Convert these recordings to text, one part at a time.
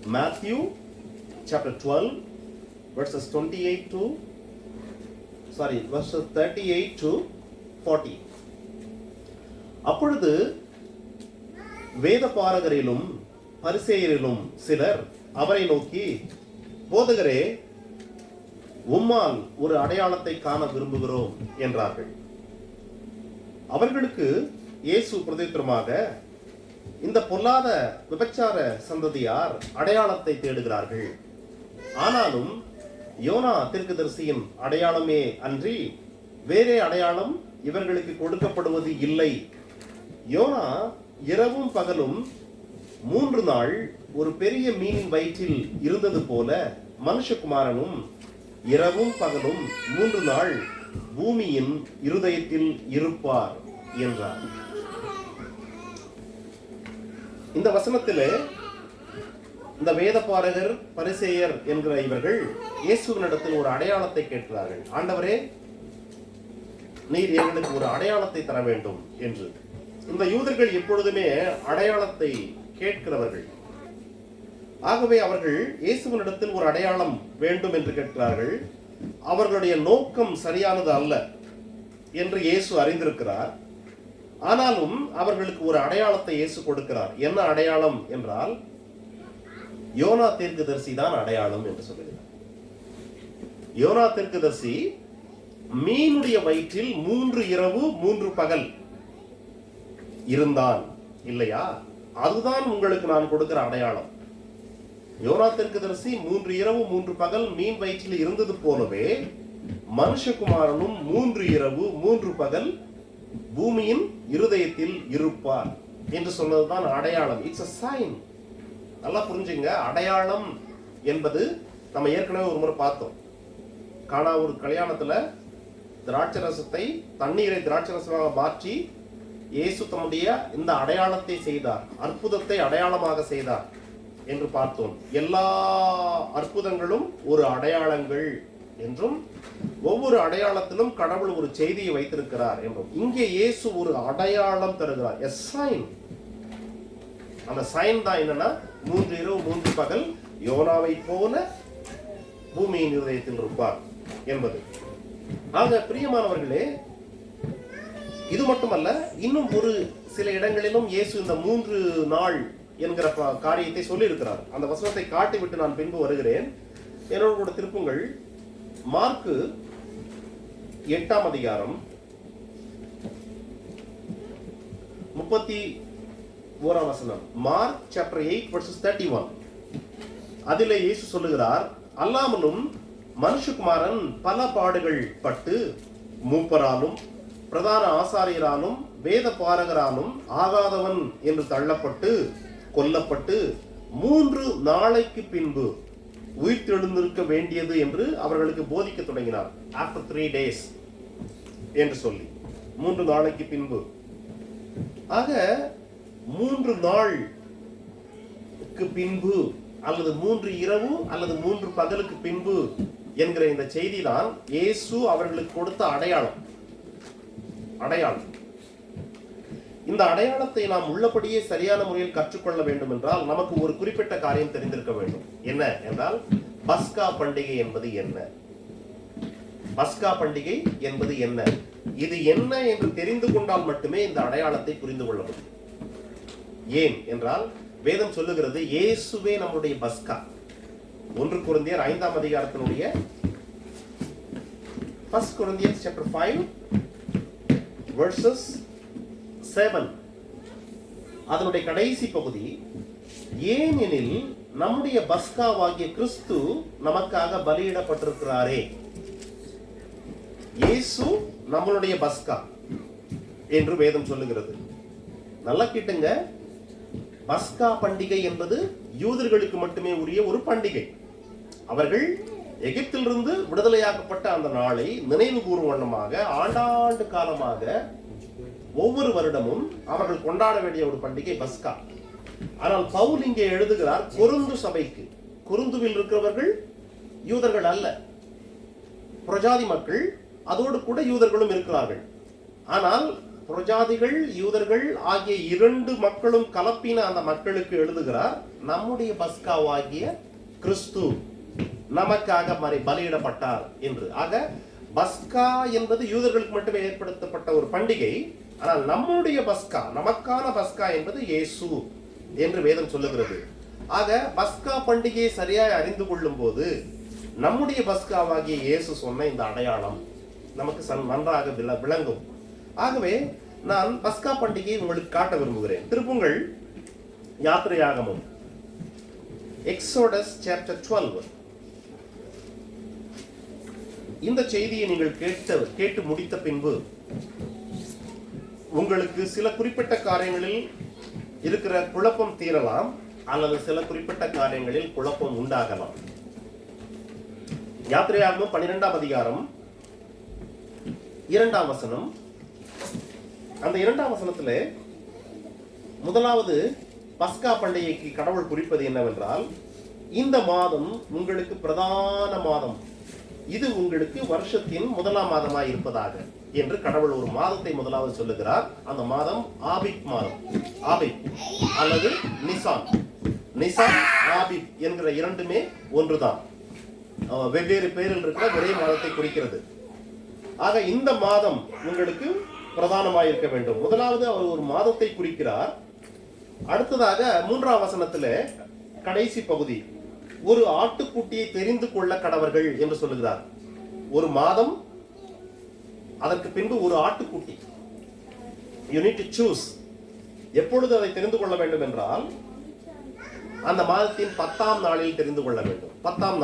Matthew chapter 12 verses 38 to 40. அப்பொழுது வேத பாரகரிலும் பரிசேயரிலும் சிலர் அவரை நோக்கி, போதகரே, உம்மால் ஒரு அடையாளத்தை காண விரும்புகிறோம் என்றார்கள். அவர்களுக்கு இயேசு பிரதித்திரமாக, இந்த பொல்லாத விபச்சார சந்ததியார் அடையாளத்தை தேடுகிறார்கள். ஆனாலும் யோனா தீர்க்கதரிசியின் அடையாளமே அன்றி வேறே அடையாளம் இவர்களுக்கு கொடுக்கப்படுவது இல்லை. யோனா இரவும் பகலும் 3 நாள் ஒரு பெரிய மீனின் வயிற்றில் இருந்தது போல மனுஷகுமாரனும் இரவும் பகலும் 3 நாள் பூமியின் இருதயத்தில் இருப்பார் என்றார். இந்த வசனத்திலே இந்த வேதபாரகர் பரிசேயர் என்கிற இவர்கள் இயேசுவினிடத்தில் ஒரு அடையாளத்தை கேட்கிறார்கள். ஆண்டவரே, நீர் எங்களுக்கு ஒரு அடையாளத்தை தர வேண்டும் என்று. இந்த யூதர்கள் எப்பொழுதுமே அடையாளத்தை கேட்கிறவர்கள். ஆகவே அவர்கள் இயேசுவினிடத்தில் ஒரு அடையாளம் வேண்டும் என்று கேட்கிறார்கள். அவர்களுடைய நோக்கம் சரியானது அல்ல என்று இயேசு அறிந்திருக்கிறார். ஆனாலும் அவர்களுக்கு ஒரு அடையாளத்தை இயேசு கொடுக்கிறார். என்ன அடையாளம் என்றால், யோனா தீர்க்கதரிசி தான் அடையாளம் என்று சொல்லுகிறார். யோனா தீர்க்கதரிசி மீனுடைய வயிற்றில் 3 இரவு 3 பகல் இருந்தான் இல்லையா? அதுதான் உங்களுக்கு நான் கொடுக்கிற அடையாளம். யோனா தீர்க்கதரிசி 3 இரவு 3 பகல் மீன் வயிற்றில் இருந்தது போலவே மனுஷகுமாரனும் 3 இரவு 3 பகல் பூமியின் இருதயத்தில் இருப்பார் என்று சொன்னதுதான் அடையாளம். It's a sign. நல்லா புரிஞ்சுங்க. அடையாளம் என்பது நம்ம ஏற்கனவே ஒரு முறை பார்த்தோம். கானா ஒரு கல்யாணத்துல திராட்சரசத்தை தண்ணீரை திராட்சரசமாக மாற்றி இயேசு தம்முடைய இந்த அடையாளத்தை செய்தார், அற்புதத்தை அடையாளமாக செய்தார் என்று பார்த்தோம். எல்லா அற்புதங்களும் ஒரு அடையாளங்கள் என்றும் ஒவ்வொரு அடையாளத்திலும் கடவுள் ஒரு செய்தியை வைத்திருக்கிறார் என்றும். இங்கே இயேசு ஒரு அடையாளம் தருகிறார், a sign. அந்த சைன் தான் என்னன்னா, 3 இரவு 3 பகல் யோனாவை போல பூமியின் இருதயத்தில் இருப்பார் என்பது. ஆக பிரியமானவர்களே, இது மட்டுமல்ல, இன்னும் ஒரு சில இடங்களிலும் இயேசு இந்த 3 நாள் என்கிற காரியத்தை சொல்லி இருக்கிறார். அந்த வசனத்தை காட்டிவிட்டு நான் பின்பு வருகிறேன். என்னோட கூட திருப்புங்கள். மார்க்கு 8ஆம் அதிகாரம் 31ஆம் வசனம். Mark chapter 8 verses 31. அதிலே இயேசு சொல்லுகிறார், அல்லாமலும் மனுஷகுமாரன் பல பாடுகள் பட்டு மூப்பராலும் பிரதான ஆசாரியராலும் வேத பாரகராலும் ஆகாதவன் என்று தள்ளப்பட்டு கொல்லப்பட்டு 3 நாளைக்கு பின்பு உயிர்த்தெழுந்திருக்க வேண்டியது என்று அவர்களுக்கு போதிக்க தொடங்கினார். ஆஃப்டர் 3 days என்று சொல்லி 3 நாளைக்கு பின்பு. ஆக 3 நாளுக்கு பின்பு அல்லது 3 இரவு அல்லது 3 பகலுக்கு பின்பு என்கிற இந்த செய்தி தான் இயேசு அவர்களுக்கு கொடுத்த அடையாளம். இந்த அடையாளத்தை நாம் உள்ளபடியே சரியான முறையில் கற்றுக்கொள்ள வேண்டும் என்றால் நமக்கு ஒரு குறிப்பிட்ட காரியம் தெரிந்திருக்க வேண்டும். என்ன என்றால், பஸ்கா பண்டிகை என்பது என்ன? பஸ்கா பண்டிகை என்பது என்ன? இது என்ன என்று தெரிந்து கொண்டால் மட்டுமே இந்த அடையாளத்தை புரிந்து கொள்ள முடியும். ஏன் என்றால், வேதம் சொல்லுகிறது இயேசுவே நம்முடைய பஸ்கா. 1 கொரிந்தியர் 5ஆம் அதிகாரத்தினுடைய 1 Corinthians chapter 5 verses 7, அதனுடைய கடைசி பகுதி, ஏனெனில் நம்முடைய பஸ்காவாகிய கிறிஸ்து நமக்காக பலியிடப்பட்டிருக்கிறாரே. இயேசு நம்மளுடைய பஸ்கா என்று வேதம் சொல்லுகிறது. நல்லா கேட்டுங்க. பஸ்கா பண்டிகை என்பது யூதர்களுக்கு மட்டுமே உரிய ஒரு பண்டிகை. அவர்கள் எகிப்திலிருந்து விடுதலையாக்கப்பட்ட அந்த நாளை நினைவு கூறும் வண்ணமாக ஆண்டாண்டு காலமாக ஒவ்வொரு வருடமும் அவர்கள் கொண்டாட வேண்டிய ஒரு பண்டிகை பஸ்கா. ஆனால் பவுல் இங்கே எழுதுகிறார் கொரிந்து சபைக்கு. கொரிந்துவில் இருக்கிறவர்கள் யூதர்கள் அல்ல, பிரஜாதி மக்கள், அதோடு கூட யூதர்களும் இருக்கிறார்கள். ஆனால் புரஜாதிகள் யூதர்கள் ஆகிய இரண்டு மக்களும் கலப்பின அந்த மக்களுக்கு எழுதுகிறார், நம்முடைய பஸ்காவாகிய கிறிஸ்து நமக்காக பலியிடப்பட்டார் என்று. ஆக பஸ்கா என்பது யூதர்களுக்கு மட்டுமே ஏற்படுத்தப்பட்ட ஒரு பண்டிகை. ஆனால் நம்முடைய பஸ்கா, நமக்கான பஸ்கா என்பது இயேசு என்று வேதம் சொல்லுகிறது. ஆக பஸ்கா பண்டிகையை சரியாய் அறிந்து கொள்ளும் போது நம்முடைய பஸ்காவாகிய இயேசு சொன்ன இந்த அடையாளம் நமக்கு நன்றாக விளங்கும். ஆகவே நான் பஸ்கா பண்டிகையை உங்களுக்கு காட்ட விரும்புகிறேன். திருப்புங்கள் யாத்திரையாகமம், எக்ஸோடஸ் சாப்டர் 12. இந்த செய்தியை நீங்கள் கேட்டு முடித்த பின்பு உங்களுக்கு சில குறிப்பிட்ட காரியங்களில் இருக்கிற குழப்பம் தீரலாம், அல்லது சில குறிப்பிட்ட காரியங்களில் குழப்பம் உண்டாகலாம். யாத்திரையாகமம் 12ஆம் அதிகாரம் 2ஆம் வசனம். அந்த 2ஆம் வசனத்திலே முதலாவது பஸ்கா பண்டிகைக்கு கடவுள் குறிப்பது என்னவென்றால், இந்த மாதம் உங்களுக்கு பிரதான மாதம், இது உங்களுக்கு வருஷத்தின் முதலாம் மாதமாய் இருப்பதாக என்று கடவுள் ஒரு மாதத்தை முதலாவது சொல்லுகிறார். அந்த மாதம் ஆபிப் மாதம். ஆபிப் அல்லது நிசான். நிசான் ஆபிப் என்கிற இரண்டுமே ஒன்றுதான், வெவ்வேறு பெயரில் இருக்கிற ஒரே மாதத்தை குறிக்கிறது. ஆக இந்த மாதம் உங்களுக்கு பிரதானமாக இருக்க வேண்டும். முதலாவது அவர் ஒரு மாதத்தை குறிக்கிறார். அடுத்ததாக 3ஆம் வசனத்துல கடைசி பகுதி, ஒரு ஆட்டுக்குட்டியை தெரிந்து கொள்ள கடவர்கள் என்று சொல்லுகிறார். ஒரு மாதம், அதற்கு பின்பு ஒரு ஆட்டுக்குட்டி. You need to choose. எப்பொழுது அதை தெரிந்து கொள்ள வேண்டும் என்றால், அந்த மாதத்தின் 10ஆம் நாளில் தெரிந்து கொள்ள வேண்டும். 10ஆம்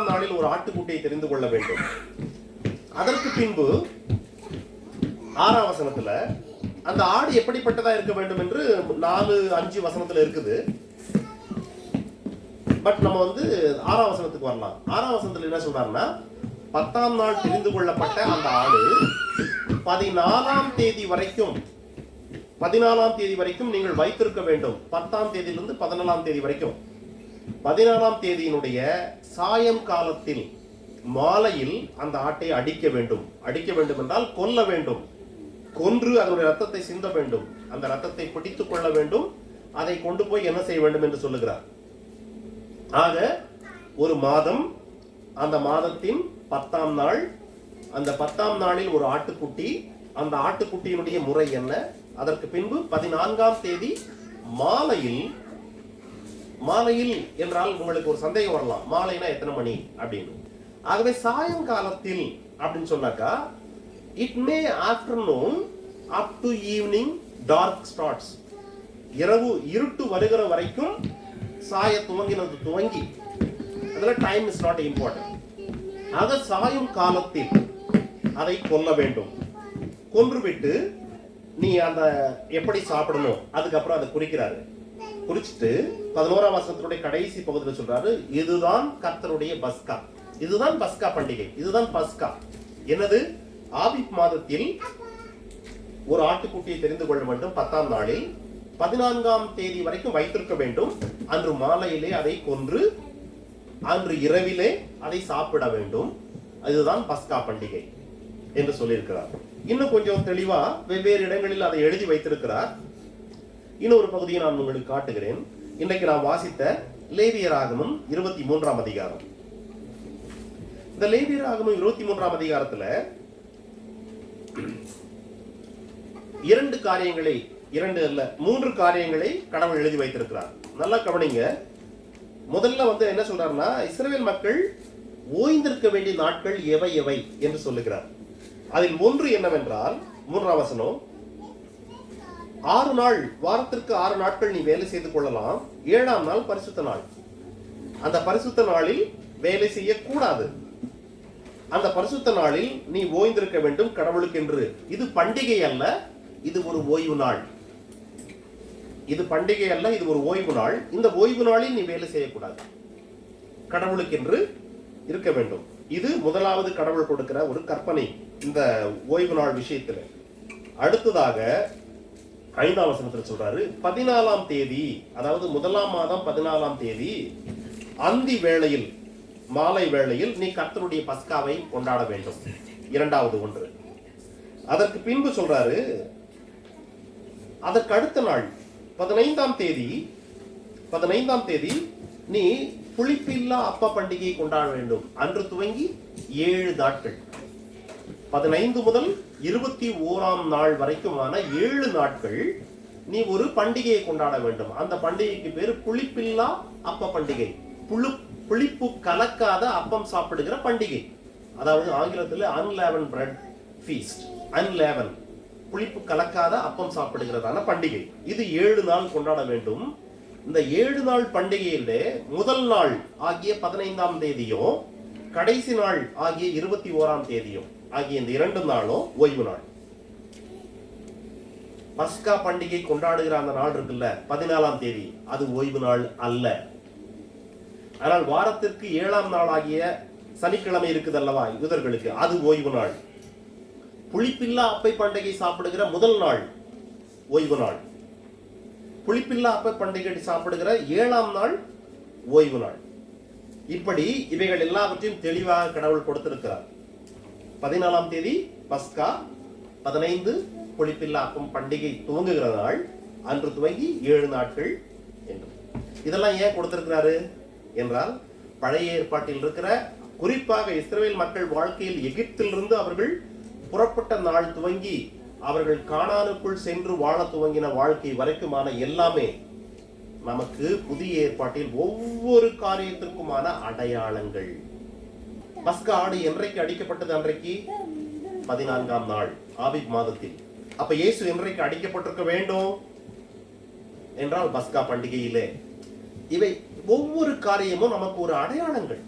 நாளில் ஒரு ஆட்டுக்குட்டியை தெரிந்து கொள்ள வேண்டும். அதற்கு பின்பு 6ஆம் வசனத்துல அந்த ஆடு எப்படிப்பட்டதா இருக்க வேண்டும் என்று 4-5 வசனத்துல இருக்குது. பட் நம்ம 6ஆம் வசனத்துக்கு வரலாம். 6ஆம் வசனத்துல என்ன சொல்றாருன்னா, 10ஆம் நாள் தெரிந்து கொள்ளப்பட்ட அந்த ஆடு 14ஆம் தேதி வரைக்கும் நீங்கள் வைத்திருக்க வேண்டும். 10ஆம் தேதியிலிருந்து 14ஆம் தேதி வரைக்கும். 14ஆம் தேதியினுடைய சாயங்காலத்தில் மாலையில் அந்த ஆட்டை அடிக்க வேண்டும். அடிக்க வேண்டும் என்றால் கொல்ல வேண்டும். கொன்று அதனுடைய ரத்தத்தை சிந்த வேண்டும். அந்த ரத்தத்தை பிடித்துக் கொள்ள வேண்டும். அதை கொண்டு போய் என்ன செய்ய வேண்டும் என்று சொல்லுகிறார். ஆக ஒரு மாதம், அந்த மாதத்தின் 10ஆம் நாள், அந்த 10ஆம் நாளில் ஒரு ஆட்டுக்குட்டி. அந்த ஆட்டுக்குட்டியினுடைய முறை என்ன? அதற்கு பின்பு 14ஆம் தேதி மாலையில் என்றால் உங்களுக்கு ஒரு சந்தேகம் வரலாம், மாலைனா எத்தனை மணி அப்படின்னு. ஆகவே சாயங்காலத்தில் அப்படின்னு சொன்னாக்கா, it may afternoon up to evening dark starts. இரவு இருட்டு வருகிற வரைக்கும் துவங்கி அதில் டைம் இஸ் நாட் இம்பார்ட்டன்ட். ஆக சாயும் காலத்தில் அதை கொல்ல வேண்டும். கொன்றுவிட்டு நீ அந்த எப்படி சாப்பிடணும் அதுக்கப்புறம் அதை குறிக்கிறாரு. குறிச்சிட்டு 11ஆம் வசனத்தினுடைய கடைசி பகுதியில் சொல்றாரு, இதுதான் கர்த்தருடைய பஸ்கா, இதுதான் பஸ்கா பண்டிகை, இதுதான் பஸ்கா. என்னது? ஆபிப் மாதத்தில் ஒரு ஆட்டுக்குட்டியை தெரிந்து கொள்ள வேண்டும். 10ஆம் நாளில் 14ஆம் தேதி வரைக்கும் வைத்திருக்க வேண்டும். அன்று மாலையிலே அதை கொன்று அன்று இரவிலே அதை சாப்பிட வேண்டும். அதுதான் பஸ்கா பண்டிகை என்று சொல்லியிருக்கிறார். இன்னும் கொஞ்சம் தெளிவா வெவ்வேறு இடங்களில் அதை எழுதி வைத்திருக்கிறார். இன்னொரு பகுதியை நான் உங்களுக்கு காட்டுகிறேன். இன்றைக்கு நான் வாசித்த லேவியராகமம் 23ஆம் அதிகாரம். இந்த லேவியராகமம் 23ஆம் அதிகாரத்துல 3 காரியங்களை கடவுள் எழுதி வைத்திருக்கிறார். நல்லா கவனிங்க. முதல்ல என்ன சொல்றாருன்னா, இஸ்ரவேல் மக்கள் ஓய்ந்திருக்க வேண்டிய நாட்கள் எவை எவை என்று சொல்லுகிறார். அதில் ஒன்று என்னவென்றால், 3ஆம் வசனம், 6 நாள், வாரத்திற்கு 6 நாட்கள் நீ வேலை செய்து கொள்ளலாம், 7ஆம் நாள் பரிசுத்த நாள். அந்த பரிசுத்த நாளில் வேலை செய்யக்கூடாது. அந்த பரிசுத்த நாளில் நீ ஓய்ந்திருக்க வேண்டும் கடவுளுக்கென்று. இது பண்டிகை அல்ல, இது ஒரு ஓய்வு நாள். இது பண்டிகை அல்ல, இது ஒரு ஓய்வு நாள். இந்த ஓய்வு நாளில் நீ வேலை செய்யக்கூடாது, கடவுளுக்கென்று இருக்க வேண்டும். இது முதலாவது கடவுள் கொடுக்கிற ஒரு கற்பனை இந்த ஓய்வு நாள் விஷயத்துல. அடுத்ததாக 5ஆம் வசனத்தில் சொல்றாரு, 14ஆம் தேதி, அதாவது 1ஆம் மாதம் 14ஆம் தேதி அந்தி வேளையில், மாலை வேளையில் நீ கர்த்தருடைய பஸ்காவை கொண்டாட வேண்டும். இரண்டாவது ஒன்று. அதற்கு பின்பு சொல்றாரு, அதற்கு அடுத்த நாள் 15ஆம் தேதி நீ புளிப்பில்லா அப்ப பண்டிகையை கொண்டாட வேண்டும். அன்று துவங்கி 7 நாட்கள், 15 முதல் 21ஆம் நாள் வரைக்குமான 7 நாட்கள் நீ ஒரு பண்டிகையை கொண்டாட வேண்டும். அந்த பண்டிகைக்கு பேரு புளிப்பில்லா அப்ப பண்டிகை, புளிப்பு கலக்காத அப்பம் சாப்பிடுகிற பண்டிகை. அதாவது ஆங்கிலத்தில் அன்லேவன் பிரெட் ஃபீஸ்ட், அன்லேவன், புளிப்பு கலக்காத அப்பம் சாப்பிடுகிறதான பண்டிகை. இது 7 நாள் கொண்டாட வேண்டும். இந்த 7 நாள் பண்டிகையில முதல் நாள் ஆகிய 15ஆம் தேதியும் கடைசி நாள் ஆகிய 21ஆம் தேதியும் ஆகிய இந்த 2 நாளும் ஓய்வு நாள். பஸ்கா பண்டிகை கொண்டாடுகிற அந்த நாள் இருக்குல்ல, 14ஆம் தேதி, அது ஓய்வு நாள் அல்ல. ஆனால் வாரத்திற்கு 7ஆம் நாள் ஆகிய சனிக்கிழமை இருக்குது அல்லவா யூதர்களுக்கு, அது ஓய்வு நாள். புளிப்பில்லா அப்பை பண்டிகை சாப்பிடுகிற முதல் நாள் ஓய்வு நாள். புளிப்பில்லா அப்பை பண்டிகை சாப்பிடுகிற 7ஆம் நாள் ஓய்வு நாள். இப்படி இவைகள் எல்லாவற்றையும் தெளிவாக கடவுள் கொடுத்திருக்கிறார். 14ஆம் தேதி பஸ்கா, 15 புளிப்பில்லா அப்பம் பண்டிகை துவங்குகிற நாள், அன்று துவங்கி 7 நாட்கள் என்று. இதெல்லாம் ஏன் கொடுத்திருக்கிறாரு என்றால், பழைய ஏற்பாட்டில் இருக்கிற குறிப்பாக இஸ்ரவேல் மக்கள் வாழ்க்கையில் எகிப்திலிருந்து அவர்கள் புறப்பட்ட நாள் துவங்கி அவர்கள் கானானுக்குள் சென்று வாழ துவங்கின வாழ்க்கை வரைக்குமான எல்லாமே நமக்கு புதிய ஏற்பாட்டில் ஒவ்வொரு காரியத்திற்குமான அடையாளங்கள். பஸ்கா ஆடு என்றைக்கு அடிக்கப்பட்டது? அன்றைக்கு 14ஆம் நாள் ஆபிப் மாதத்தில். அப்ப இயேசு என்றைக்கு அடிக்கப்பட்டிருக்க வேண்டும் என்றால் பஸ்கா பண்டிகையிலே. இவை ஒவ்வொரு காரியமும் நமக்கு ஒரு அடையாளங்கள்.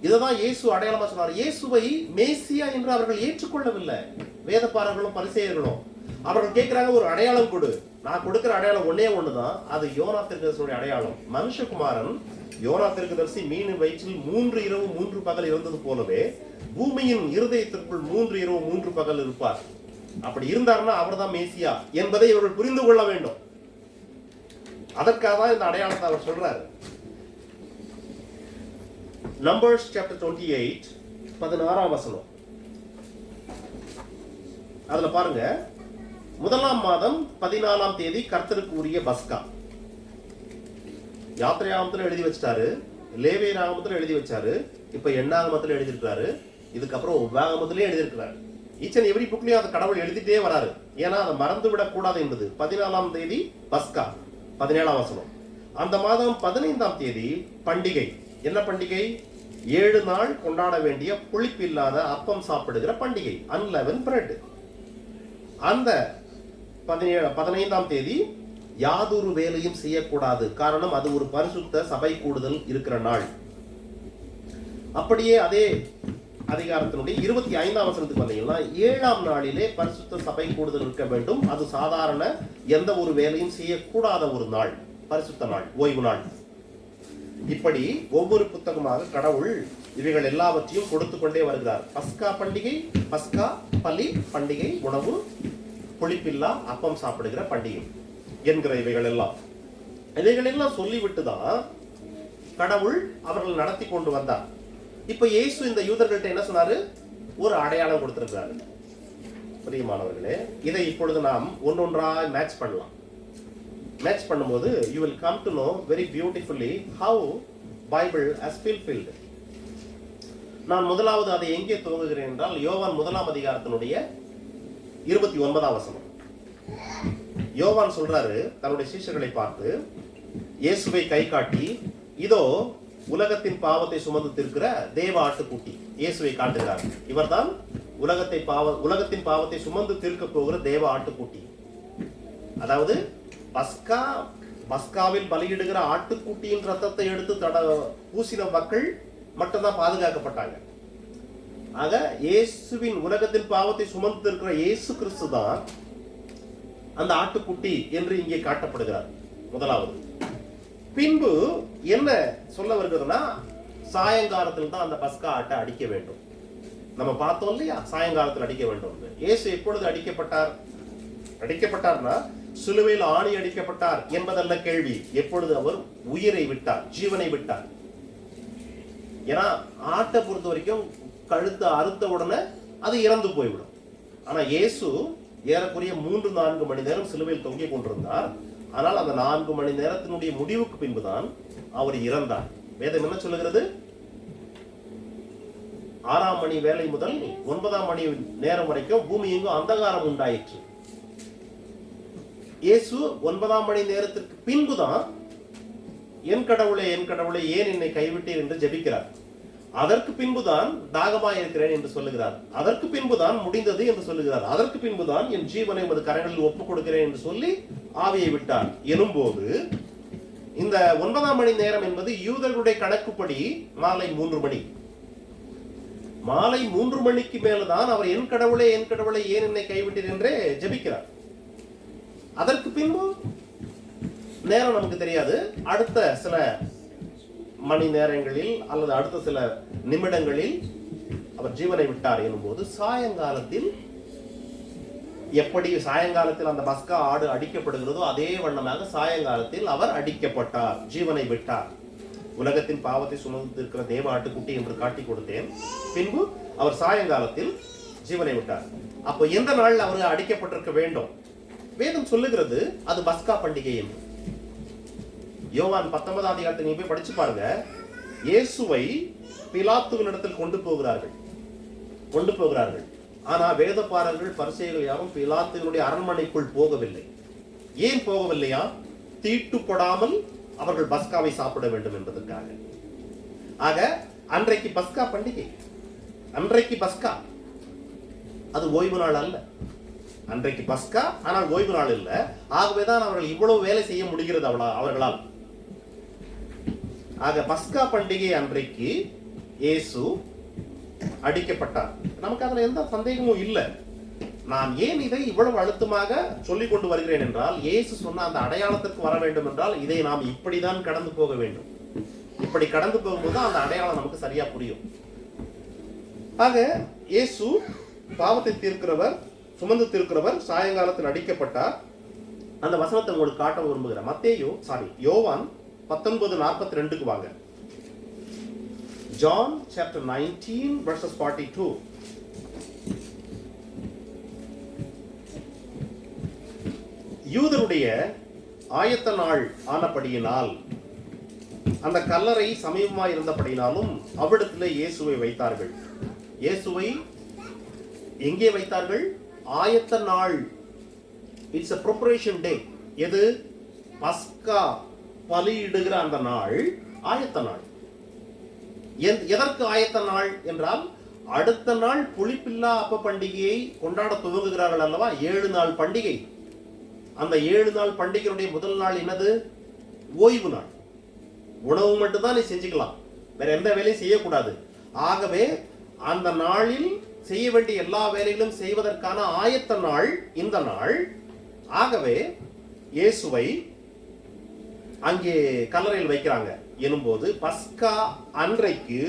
இதுதான் இயேசு அடையாளமா சொன்னார். இயேசுவை மேசியா என்று அவர்கள் ஏற்றுக்கொள்ளவில்லை. வேதப்பாரர்களும் பரிசேயர்களும் அவர்கள் கேட்கிறாங்க, ஒரு அடையாளம் கொடு. நான் கொடுக்கிற அடையாளம் ஒன்னே ஒண்ணுதான், அது யோனா தீர்க்கதரிசியுடைய அடையாளம். மனுஷகுமாரன் யோனா தீர்க்கதரிசி மீன் வயிற்றில் 3 இரவு 3 பகல் இருந்தது போலவே பூமியின் இருதயத்திற்குள் 3 இரவு 3 பகல் இருப்பார். அப்படி இருந்தார்னா அவர் தான் மேசியா என்பதை இவர்கள் புரிந்து கொள்ள வேண்டும். அதற்காக தான் இந்த அடையாளத்தை அவர் சொல்றாரு. Numbers chapter 28 16ஆம் வசனம். அதுல பாருங்க, 1ஆம் மாதம் 14ஆம் தேதி கர்த்தருக்கு உரிய பஸ்கா. யாத்திரையாகமத்துல எழுதி வச்சிட்டாரு, லேவியராகமத்துல எழுதி வச்சாரு, இப்ப எண்ணாகமத்துல எழுதியிருக்காரு, இதுக்கப்புறம் உபாகமத்திலே எழுதியிருக்கிறாரு. ஈச் அண்ட் எவ்ரி புக்லயும் அதை கடவுள் எழுதிட்டே வராரு. ஏன்னா அதை மறந்து விடக் கூடாது என்பது. 14ஆம் தேதி பஸ்கா, 17ஆம் வசனம். அந்த மாதம் 15ஆம் தேதி பண்டிகை. என்ன பண்டிகை? 7 நாள் கொண்டாட வேண்டிய புளிப்பில்லாத அப்பம் சாப்பிடுகிற பண்டிகை, அன்லெவன் பிரெட். அந்த 15ஆம் தேதி யாதொரு வேலையும் செய்யக்கூடாது. காரணம், அது ஒரு பரிசுத்த சபை கூடுதல் இருக்கிற நாள். அப்படியே அதே அதிகாரத்தினுடைய 25ஆம் வசனத்துக்கு வந்தீங்கன்னா, 7ஆம் நாளிலே பரிசுத்த சபை கூடுதல் இருக்க வேண்டும். அது சாதாரண எந்த ஒரு வேலையும் செய்யக்கூடாத ஒரு நாள், பரிசுத்த நாள், ஓய்வு நாள். இப்படி ஒவ்வொரு புத்தகமாக கடவுள் இவைகள் எல்லாவற்றையும் கொடுத்து கொண்டே வருகிறார். பஸ்கா பண்டிகை, பஸ்கா பலி பண்டிகை, உணவு, புளிப்பில்லா அப்பம் சாப்பிடுகிற பண்டிகை என்கிற இவைகள் எல்லாம் சொல்லிவிட்டு தான் கடவுள் அவர்கள் நடத்தி கொண்டு வந்தார். இப்ப இயேசு இந்த யூதர்கள்ட்ட என்ன சொன்னாரு? ஒரு அடையாளம் கொடுத்திருக்கிறாரு. பிரியமானவர்களே, இதை இப்பொழுது நாம் ஒன்றொன்றாய் மேட்ச் பண்ணலாம். மேட்ச் பண்ணும்போது you will come to know very beautifully how Bible has fulfilled. நான் முதலாவது அதை எங்கே துவங்குகிறேன் என்றால், யோவான் 1ஆம் அதிகாரத்தினுடைய 29ஆம் வசனம். யோவான் சொல்றாரு தன்னுடைய சீஷர்களை பார்த்து, இயேசுவை கை காட்டி, இதோ உலகத்தின் பாவத்தை சுமந்து தீர்க்கிற தேவ ஆட்டுக்குட்டி. இயேசுவை காட்டுகிறார். இவர்தான் உலகத்தின் பாவத்தை சுமந்து தீர்க்க போகிற தேவ ஆட்டுக்குட்டி. அதாவது பஸ்காவில் பலியிடுகிற ஆட்டுக்குட்டியின் ரத்தத்தை எடுத்து பூசின மக்கள் மட்டும்தான் பாதுகாக்கப்பட்டாங்க. ஆக இயேசுவின் உலகத்தின் பாவத்தை சுமந்து இருக்கிற இயேசு கிறிஸ்து தான் அந்த ஆட்டுக்குட்டி என்று இங்கே காட்டப்படுகிறார். முதலாவது. பின்பு என்ன சொல்ல வருகிறதுனா, சாயங்காலத்தில் தான் அந்த பஸ்கா ஆட்டை அடிக்க வேண்டும். நம்ம பார்த்தோம் இல்லையா, சாயங்காலத்தில் அடிக்க வேண்டும். இயேசு எப்பொழுது அடிக்கப்பட்டார்னா, சிலுவையில் ஆணி அடிக்கப்பட்டார் என்பதல்ல கேள்வி. எப்பொழுது அவர் உயிரை விட்டார், ஜீவனை விட்டார். ஏன்னா ஆட்டை பொறுத்த வரைக்கும் கழுத்தை அறுத்த உடனே அது இறந்து போய்விடும். ஆனா இயேசு ஏறக்குறைய 3-4 மணி நேரம் சிலுவையில் தொங்கிக் கொண்டிருந்தார். ஆனால் அந்த 4 மணி நேரத்தினுடைய முடிவுக்கு பின்புதான் அவர் இறந்தார். வேதம் என்ன சொல்லுகிறது? 6ஆம் மணி வேலை முதல் 9ஆம் மணி நேரம் வரைக்கும் பூமி எங்கும் அந்தகாரம் உண்டாயிற்று. இயேசு 9ஆம் மணி நேரத்திற்கு பின்புதான் என் கடவுளே ஏன் என்னை கைவிட்டீர் என்று ஜெபிக்கிறார். அதற்கு பின்புதான் தாகமாய் இருக்கிறேன் என்று சொல்லுகிறார். அதற்கு பின்புதான் முடிந்தது என்று சொல்லுகிறார். அதற்கு பின்புதான் என் ஜீவனை உமது கரங்களில் ஒப்புக் கொடுக்கிறேன் என்று சொல்லி ஆவியை விட்டார். எனும்போது இந்த 9ஆம் மணி நேரம் என்பது யூதர்களுடைய கணக்குப்படி மாலை 3 மணி. மாலை 3 மணிக்கு மேலதான் அவர் என் கடவுளே ஏன் என்னை கைவிட்டீர் என்றே ஜெபிக்கிறார். அதற்கு பின்பு நேரம் நமக்கு தெரியாது. அடுத்த சில மணி நேரங்களில் அல்லது அடுத்த சில நிமிடங்களில் அவர் ஜீவனை விட்டார் எனும்போது சாயங்காலத்தில் எப்படி சாயங்காலத்தில் அந்த பஸ்கா ஆடு அடிக்கப்படுகிறதோ அதே வண்ணமாக சாயங்காலத்தில் அவர் அடிக்கப்பட்டார், ஜீவனை விட்டார். உலகத்தின் பாவத்தை சுமந்து இருக்கிற தேவ ஆட்டுக்குட்டி என்று காட்டி கொடுத்தேன். பின்பு அவர் சாயங்காலத்தில் ஜீவனை விட்டார். அப்போ எந்த நாள் அவர் அடிக்கப்பட்டிருக்க வேண்டும்? வேதம் சொல்லுகிறது அது பஸ்கா பண்டிகை என்று. யோவான் 19ஆம் அதிகாரத்தை நீங்க போய் படிச்சு பாருங்க. இயேசுவை பிலாத்துவினிடத்தில் கொண்டு போகிறார்கள். ஆனா வேதபாரகர்கள் பரிசேயர்கள் யாரும் பிலாத்துவினுடைய அரண்மனைக்குள் போகவில்லை. ஏன் போகவில்லையா? தீட்டுப்படாமல் அவர்கள் பஸ்காவை சாப்பிட வேண்டும் என்பதற்காக. ஆக அன்றைக்கு பஸ்கா பண்டிகை, அன்றைக்கு பஸ்கா, அது ஓய்வு நாள் அல்ல. அன்றைக்கு பஸ்கா, ஆனால் ஓய்வு நாள் இல்ல. ஆகவேதான் அவர்கள் இவ்வளவு வேலை செய்ய முடிகிறது அவர்களால். ஆக பஸ்கா பண்டிகை அன்றைக்கு இயேசு அடிக்கப்பட்டார். நமக்கு அதுல எந்த சந்தேகமும் இல்லை. நான் ஏன் இதை இவ்வளவு அழுத்தமாக சொல்லிக் கொண்டு வருகிறேன் என்றால், இயேசு சொன்ன அந்த அடையாளத்திற்கு வர வேண்டும் என்றால் இதை நாம் இப்படிதான் கடந்து போக வேண்டும். இப்படி கடந்து போகும்போது அந்த அடையாளம் நமக்கு சரியா புரியும். ஆக இயேசு பாவத்தை தீர்க்கிறவர், சுமந்து தீர்க்கிறவர், சாயங்காலத்தில் அடிக்கப்பட்டார். அந்த வசனத்தை உங்களுக்கு காட்ட விரும்புகிறேன். யோவான் 19:42 வாங்க. John chapter 19 verses 42. யூதருடைய ஆயத்த நாள் ஆனபடியினால், அந்த கல்லறை சமீபமாய் இருந்தபடினாலும் அவ்விடத்திலே இயேசுவை வைத்தார்கள். இயேசுவை எங்கே வைத்தார்கள்? ஆயத்த நாள். It's a preparation day. எது? பஸ்கா பலியிடுகிற அந்த நாள் ஆயத்த நாள். எதற்கு ஆயத்த நாள் என்றால், அடுத்த நாள் புளிப்பில்லா அப்ப பண்டிகையை கொண்டாட துவங்குகிறார்கள் அல்லவா? 7 நாள் பண்டிகை. அந்த 7 நாள் பண்டிகையுடைய முதல் நாள் என்னது? ஓய்வு நாள். உணவு மட்டும்தான் நீ செஞ்சுக்கலாம், வேற எந்த வேலையும் செய்யக்கூடாது. ஆகவே அந்த நாளில் செய்ய வேண்டிய எல்லா வேலைகளும் செய்வதற்கான ஆயத்த நாள் இந்த நாள். ஆகவே இயேசுவை அங்கே கல்லறையில் வைக்கிறாங்க எனும்போது பஸ்கா அன்றைக்கு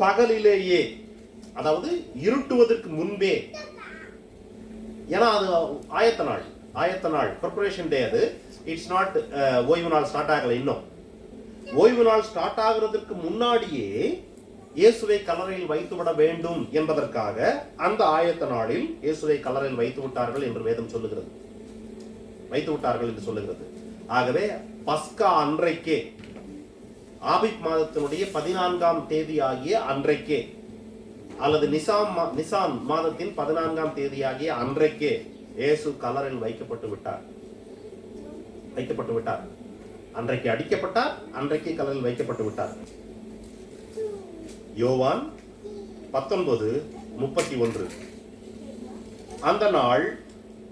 பகலிலேயே, அதாவது இருட்டுவதற்கு முன்பே, ஏன்னா அது ஆயத்த நாள் ப்ரிப்பரேஷன் டே. அது இட்ஸ் நாட் ஓய்வு நாள் ஸ்டார்ட் ஆகல. இன்னும் ஓய்வு நாள் ஸ்டார்ட் ஆகிறதுக்கு முன்னாடியே இயேசுவை கல்லறையில் வைத்துவிட வேண்டும் என்பதற்காக அந்த ஆயத்த நாளில் இயேசுவை கல்லறையில் வைத்து விட்டார்கள் என்று வேதம் சொல்லுகிறது. வைத்து விட்டார்கள் என்று சொல்லுகிறது. ஆகவே பஸ்கா அன்றைக்கே, ஆபிப் மாதத்தினுடைய 14ஆம் தேதி ஆகிய அன்றைக்கே, அல்லது நிசான் மாதத்தின் 14ஆம் தேதி ஆகிய அன்றைக்கே இயேசு கல்லறையில் வைக்கப்பட்டு விட்டார். அன்றைக்கு அடிக்கப்பட்டார், அன்றைக்கே கல்லறையில் வைக்கப்பட்டு விட்டார். யோவான் 19:31. அந்த நாள்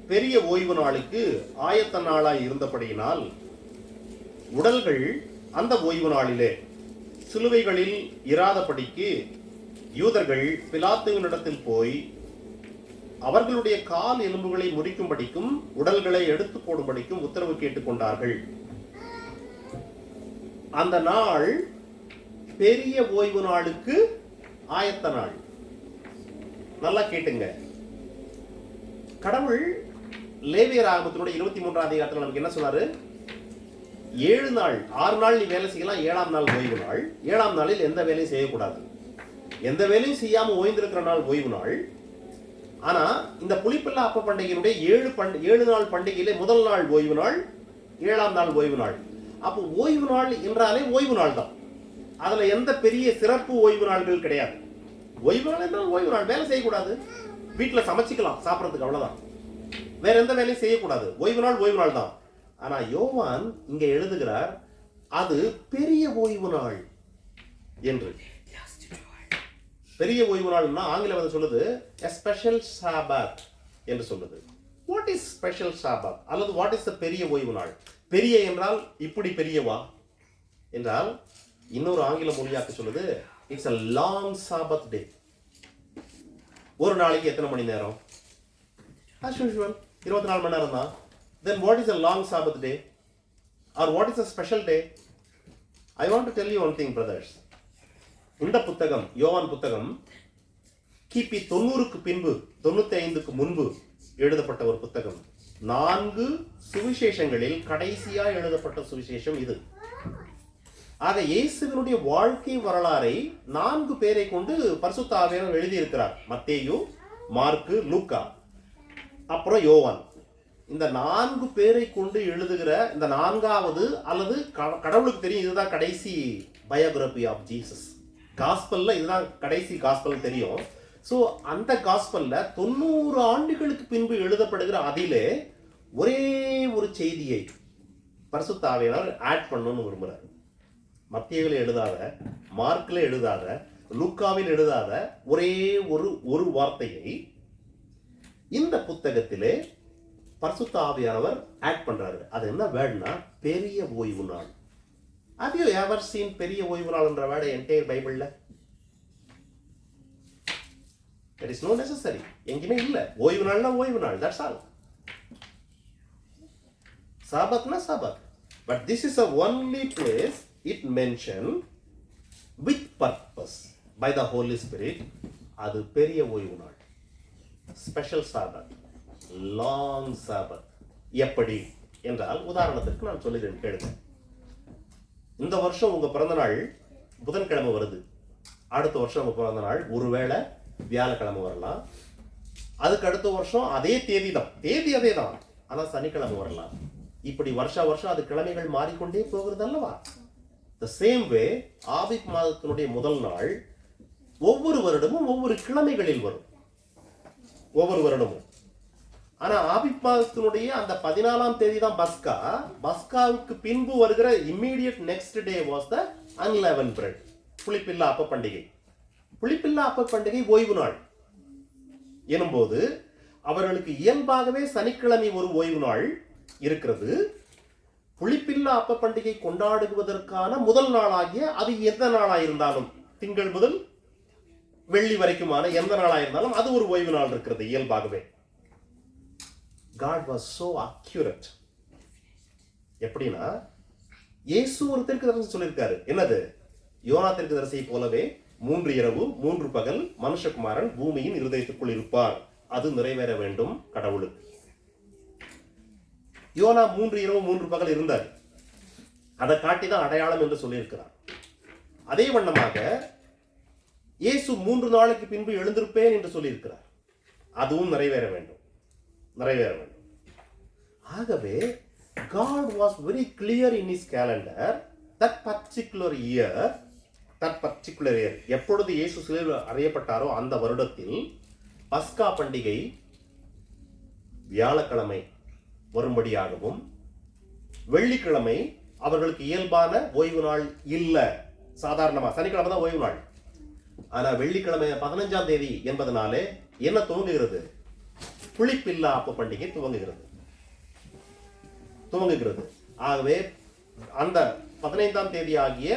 பெரிய ஓய்வு நாளுக்கு ஆயத்த நாளாய் இருந்தபடியினால் உடல்கள் அந்த ஓய்வு நாளிலே சிலுவைகளில் இராதபடிக்கு யூதர்கள் பிலாத்துவினிடத்தில் போய் அவர்களுடைய கால் எலும்புகளை முறிக்கும்படிக்கும் உடல்களை எடுத்து போடும்படிக்கும் உத்தரவு கேட்டுக்கொண்டார்கள். அந்த நாள் பெரிய ஓய்வு நாளுக்கு ஆயத்த நாள். நல்லா கேட்டுங்க. கடவுள் லேவியர் ஆகமத்தினுடைய 23ஆம் அதிகாரத்தில் நமக்கு என்ன சொன்னாரு? 7 நாள், 6 நாள் நீ வேலை செய்யலாம், 7ஆம் நாள் ஓய்வு நாள். 7ஆம் நாளில் எந்த வேலையும் செய்யக்கூடாது. எந்த வேலையும் செய்யாம ஓய்ந்திருக்கிற நாள் ஓய்வு நாள். ஆனா இந்த புளிப்பில்லா அப்ப பண்டிகையினுடைய 7 நாள் பண்டிகையிலே முதல் நாள் ஓய்வு நாள், 7ஆம் நாள் ஓய்வு நாள். அப்போ ஓய்வு நாள் என்றாலே ஓய்வு நாள் தான். அதுல எந்த பெரிய சிறப்பு ஓய்வு நாள்கள் கிடையாது. ஓய்வு நாள் என்றால் ஓய்வு நாள், வேலை செய்யக்கூடாது, வீட்டில் சமைச்சிக்கலாம் சாப்பிட்றதுக்கு, அவ்வளவுதான். வேற எந்த வேலையும் செய்யக்கூடாது. ஓய்வு நாள் தான். ஆனா யோவான் இங்க எழுதுகிறார் அது பெரிய ஓய்வு நாள் என்று. பெரிய ஓய்வு நாள்னா ஆங்கிலம் வந்து சொல்லுது a special Sabbath என்று சொல்லுது. வாட் இஸ் ஸ்பெஷல் சாபாத் அல்லது வாட் இஸ் த பெரிய ஓய்வு நாள்? பெரிய என்றால் இப்படி பெரியவா என்றால் இன்னொரு ஆங்கில மொழியாக்க சொல்லுது it's a long Sabbath day. ஒரு நாளைக்கு எத்தனை மணி நேரம்? as usual 24 மணி நேரம் தான். then what is a long Sabbath day or what is a special day? I want to tell you one thing, brothers. இந்த புத்தகம், யோவான் புத்தகம், கிபி 90க்கு பின்பு 95க்கு முன்பு எழுதப்பட்ட ஒரு புத்தகம். 4 சுவிசேஷங்களில் கடைசியா எழுதப்பட்ட சுவிசேஷம் இது. ஆக இயேசுவினுடைய வாழ்க்கை வரலாறை 4 பேரை கொண்டு பரிசுத்த ஆவியானவர் எழுதியிருக்கிறார். மத்தேயு, மார்க்கு, லூக்கா, அப்புறம் யோவான். இந்த 4 பேரை கொண்டு எழுதுகிற இந்த 4வது அல்லது கடவுளுக்கு தெரியும் இதுதான் கடைசி பயோகிராபி ஆஃப் ஜீசஸ். காஸ்பல்ல இதுதான் கடைசி காஸ்பல் தெரியும். ஸோ அந்த காஸ்பல்ல 90 ஆண்டுகளுக்கு பின்பு எழுதப்படுகிற அதிலே ஒரே ஒரு செய்தியை பரிசுத்த ஆவியானவர் ஆட் பண்ணணும்னு விரும்புகிறார். மத்தேயுவில் எழுதாத, மார்க்கில் எழுதாத, லூக்காவில் எழுதாத ஒரே ஒரு வார்த்தையை இந்த புத்தகத்திலே பரிசுத்த ஆவியானவர் ஆட் பண்றாரு. அது என்ன வேர்ட்னா பெரிய ஓய்வு நாள். Have you ever seen பெரிய ஓய்வு நாள் என்ற வேர்டு என்டையர் பைபிள்ல? There is no necessary. எங்கேயுமே இல்ல. ஓய்வு நாள்னா ஓய்வு நாள், that's all. சாபத்னா சாபத். But this is the only place it mentioned with purpose by the Holy Spirit. அது பெரிய ஓய்வு நாள், ஸ்பெஷல் சாபத், லாங் சாபத். எப்படி என்றால் உதாரணத்திற்கு நான் சொல்லுகிறேன், கேளுங்க. இந்த வருஷம் உங்க பிறந்த நாள் புதன்கிழமை வருது. அடுத்த வருஷம் உங்க பிறந்த நாள் ஒருவேளை வியாழக்கிழமை வரலாம். அதுக்கு அடுத்த வருஷம் அதே தேதி தான், தேதி அதே தான், ஆனா சனிக்கிழமை வரலாம். இப்படி வருஷம் அது கிழமைகள் மாறிக்கொண்டே போகிறது அல்லவா? த சேம் வே ஆபிப் மாதத்தினுடைய முதல் நாள் ஒவ்வொரு வருடமும் ஒவ்வொரு கிழமைகளில் வரும், ஒவ்வொரு வருடமும். ஆனா ஆபிப் மாதத்தினுடைய அந்த 14ஆம் தேதி தான் பஸ்கா. பஸ்காவுக்கு பின்பு வருகிற immediate next day was the unleaven bread, புளிப்பில்லா அப்ப பண்டிகை. புளிப்பில்லா அப்ப பண்டிகை ஓய்வு நாள் எனும்போது அவர்களுக்கு இயல்பாகவே சனிக்கிழமை ஒரு ஓய்வு நாள் இருக்கிறது. புளிப்பில்லா அப்ப பண்டிகை கொண்டாடுவதற்கான முதல் நாளாகிய அது எந்த நாளாயிருந்தாலும், திங்கள் முதல் வெள்ளி வரைக்குமான எந்த நாளாயிருந்தாலும் அது ஒரு ஓய்வு நாள் இருக்கிறது இயல்பாகவே. God was so accurate. எப்படின்னா இயேசு ஒரு தீர்க்கதரிசி சொல்லியிருக்காரு. என்னது? யோனா தீர்க்கதரிசியை போலவே 3 இரவு 3 பகல் மனுஷகுமாரன் பூமியின் இருதயத்துக்குள் இருப்பார். அது நிறைவேற வேண்டும் கடவுளுக்கு. யோனா 3 இரவு 3 பகல் இருந்தார். அதை காட்டிதான் அடையாளம் என்று சொல்லியிருக்கிறார். அதே வண்ணமாக இயேசு 3 நாளுக்கு பின்பு எழுந்திருப்பேன் என்று சொல்லியிருக்கிறார். அதுவும் நிறைவேற வேண்டும், நிறைவேற வேண்டும். ஆகவே God was very clear in his calendar that particular year, எப்பொழுது இயேசு சிலுவையில் அறையப்பட்டாரோ அந்த வருடத்தில் பஸ்கா பண்டிகை வியாழக்கிழமை வரும்படியாகவும், வெள்ளிக்கிழமை அவர்களுக்கு இயல்பான ஓய்வு நாள் இல்ல. சாதாரணமா சனிக்கிழமை தான் ஓய்வு நாள். ஆனா வெள்ளிக்கிழமை 15ஆம் தேதி என்பதனாலே என்ன துவங்குகிறது? புளிப்பில்லா அப்ப பண்டிகை துவங்குகிறது. ஆகவே அந்த 15ஆம் தேதி ஆகிய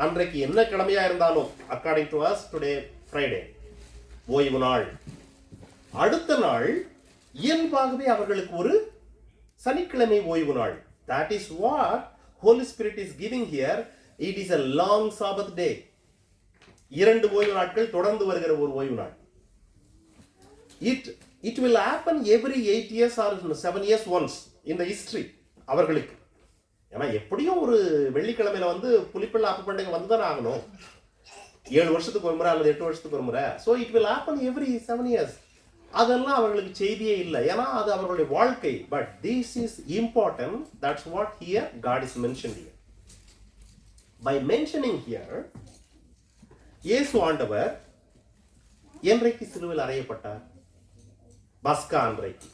அன்றைக்கு என்ன கிழமையா இருந்தாலும், according to us today Friday, ஓய்வு நாள். அடுத்த நாள் இயல்பாகவே அவர்களுக்கு ஒரு சனிக்கிழமை ஓய்வு நாள். That is what Holy Spirit is giving here. It is a long Sabbath day. 2 ஓய்வு நாட்கள் தொடர்ந்து வருகிற ஒரு ஓய்வு நாள். It will happen every 8 years or 7 years once in the history அவர்களுக்கு. ஏன்னா எப்படியும் ஒரு வெள்ளிக்கிழமையில வந்து புளிப்பில்லா அப்ப பண்டிகை வந்துதானே ஆகணும். 7 வருஷத்துக்கு ஒரு முறை அல்லது 8 வருஷத்துக்கு ஒரு முறை. So it will happen every 7 years. அதெல்லாம் அவர்களுக்கு செய்தியே இல்லை, ஏன்னா அது அவர்களுடைய வாழ்க்கை. But this is important. That's what here God is mention here. By mentioning here, Yesu ஆண்டவர் என்றைக்கு சிலுவையில் அறையப்பட்டார்? பஸ்கா அன்றைக்கு.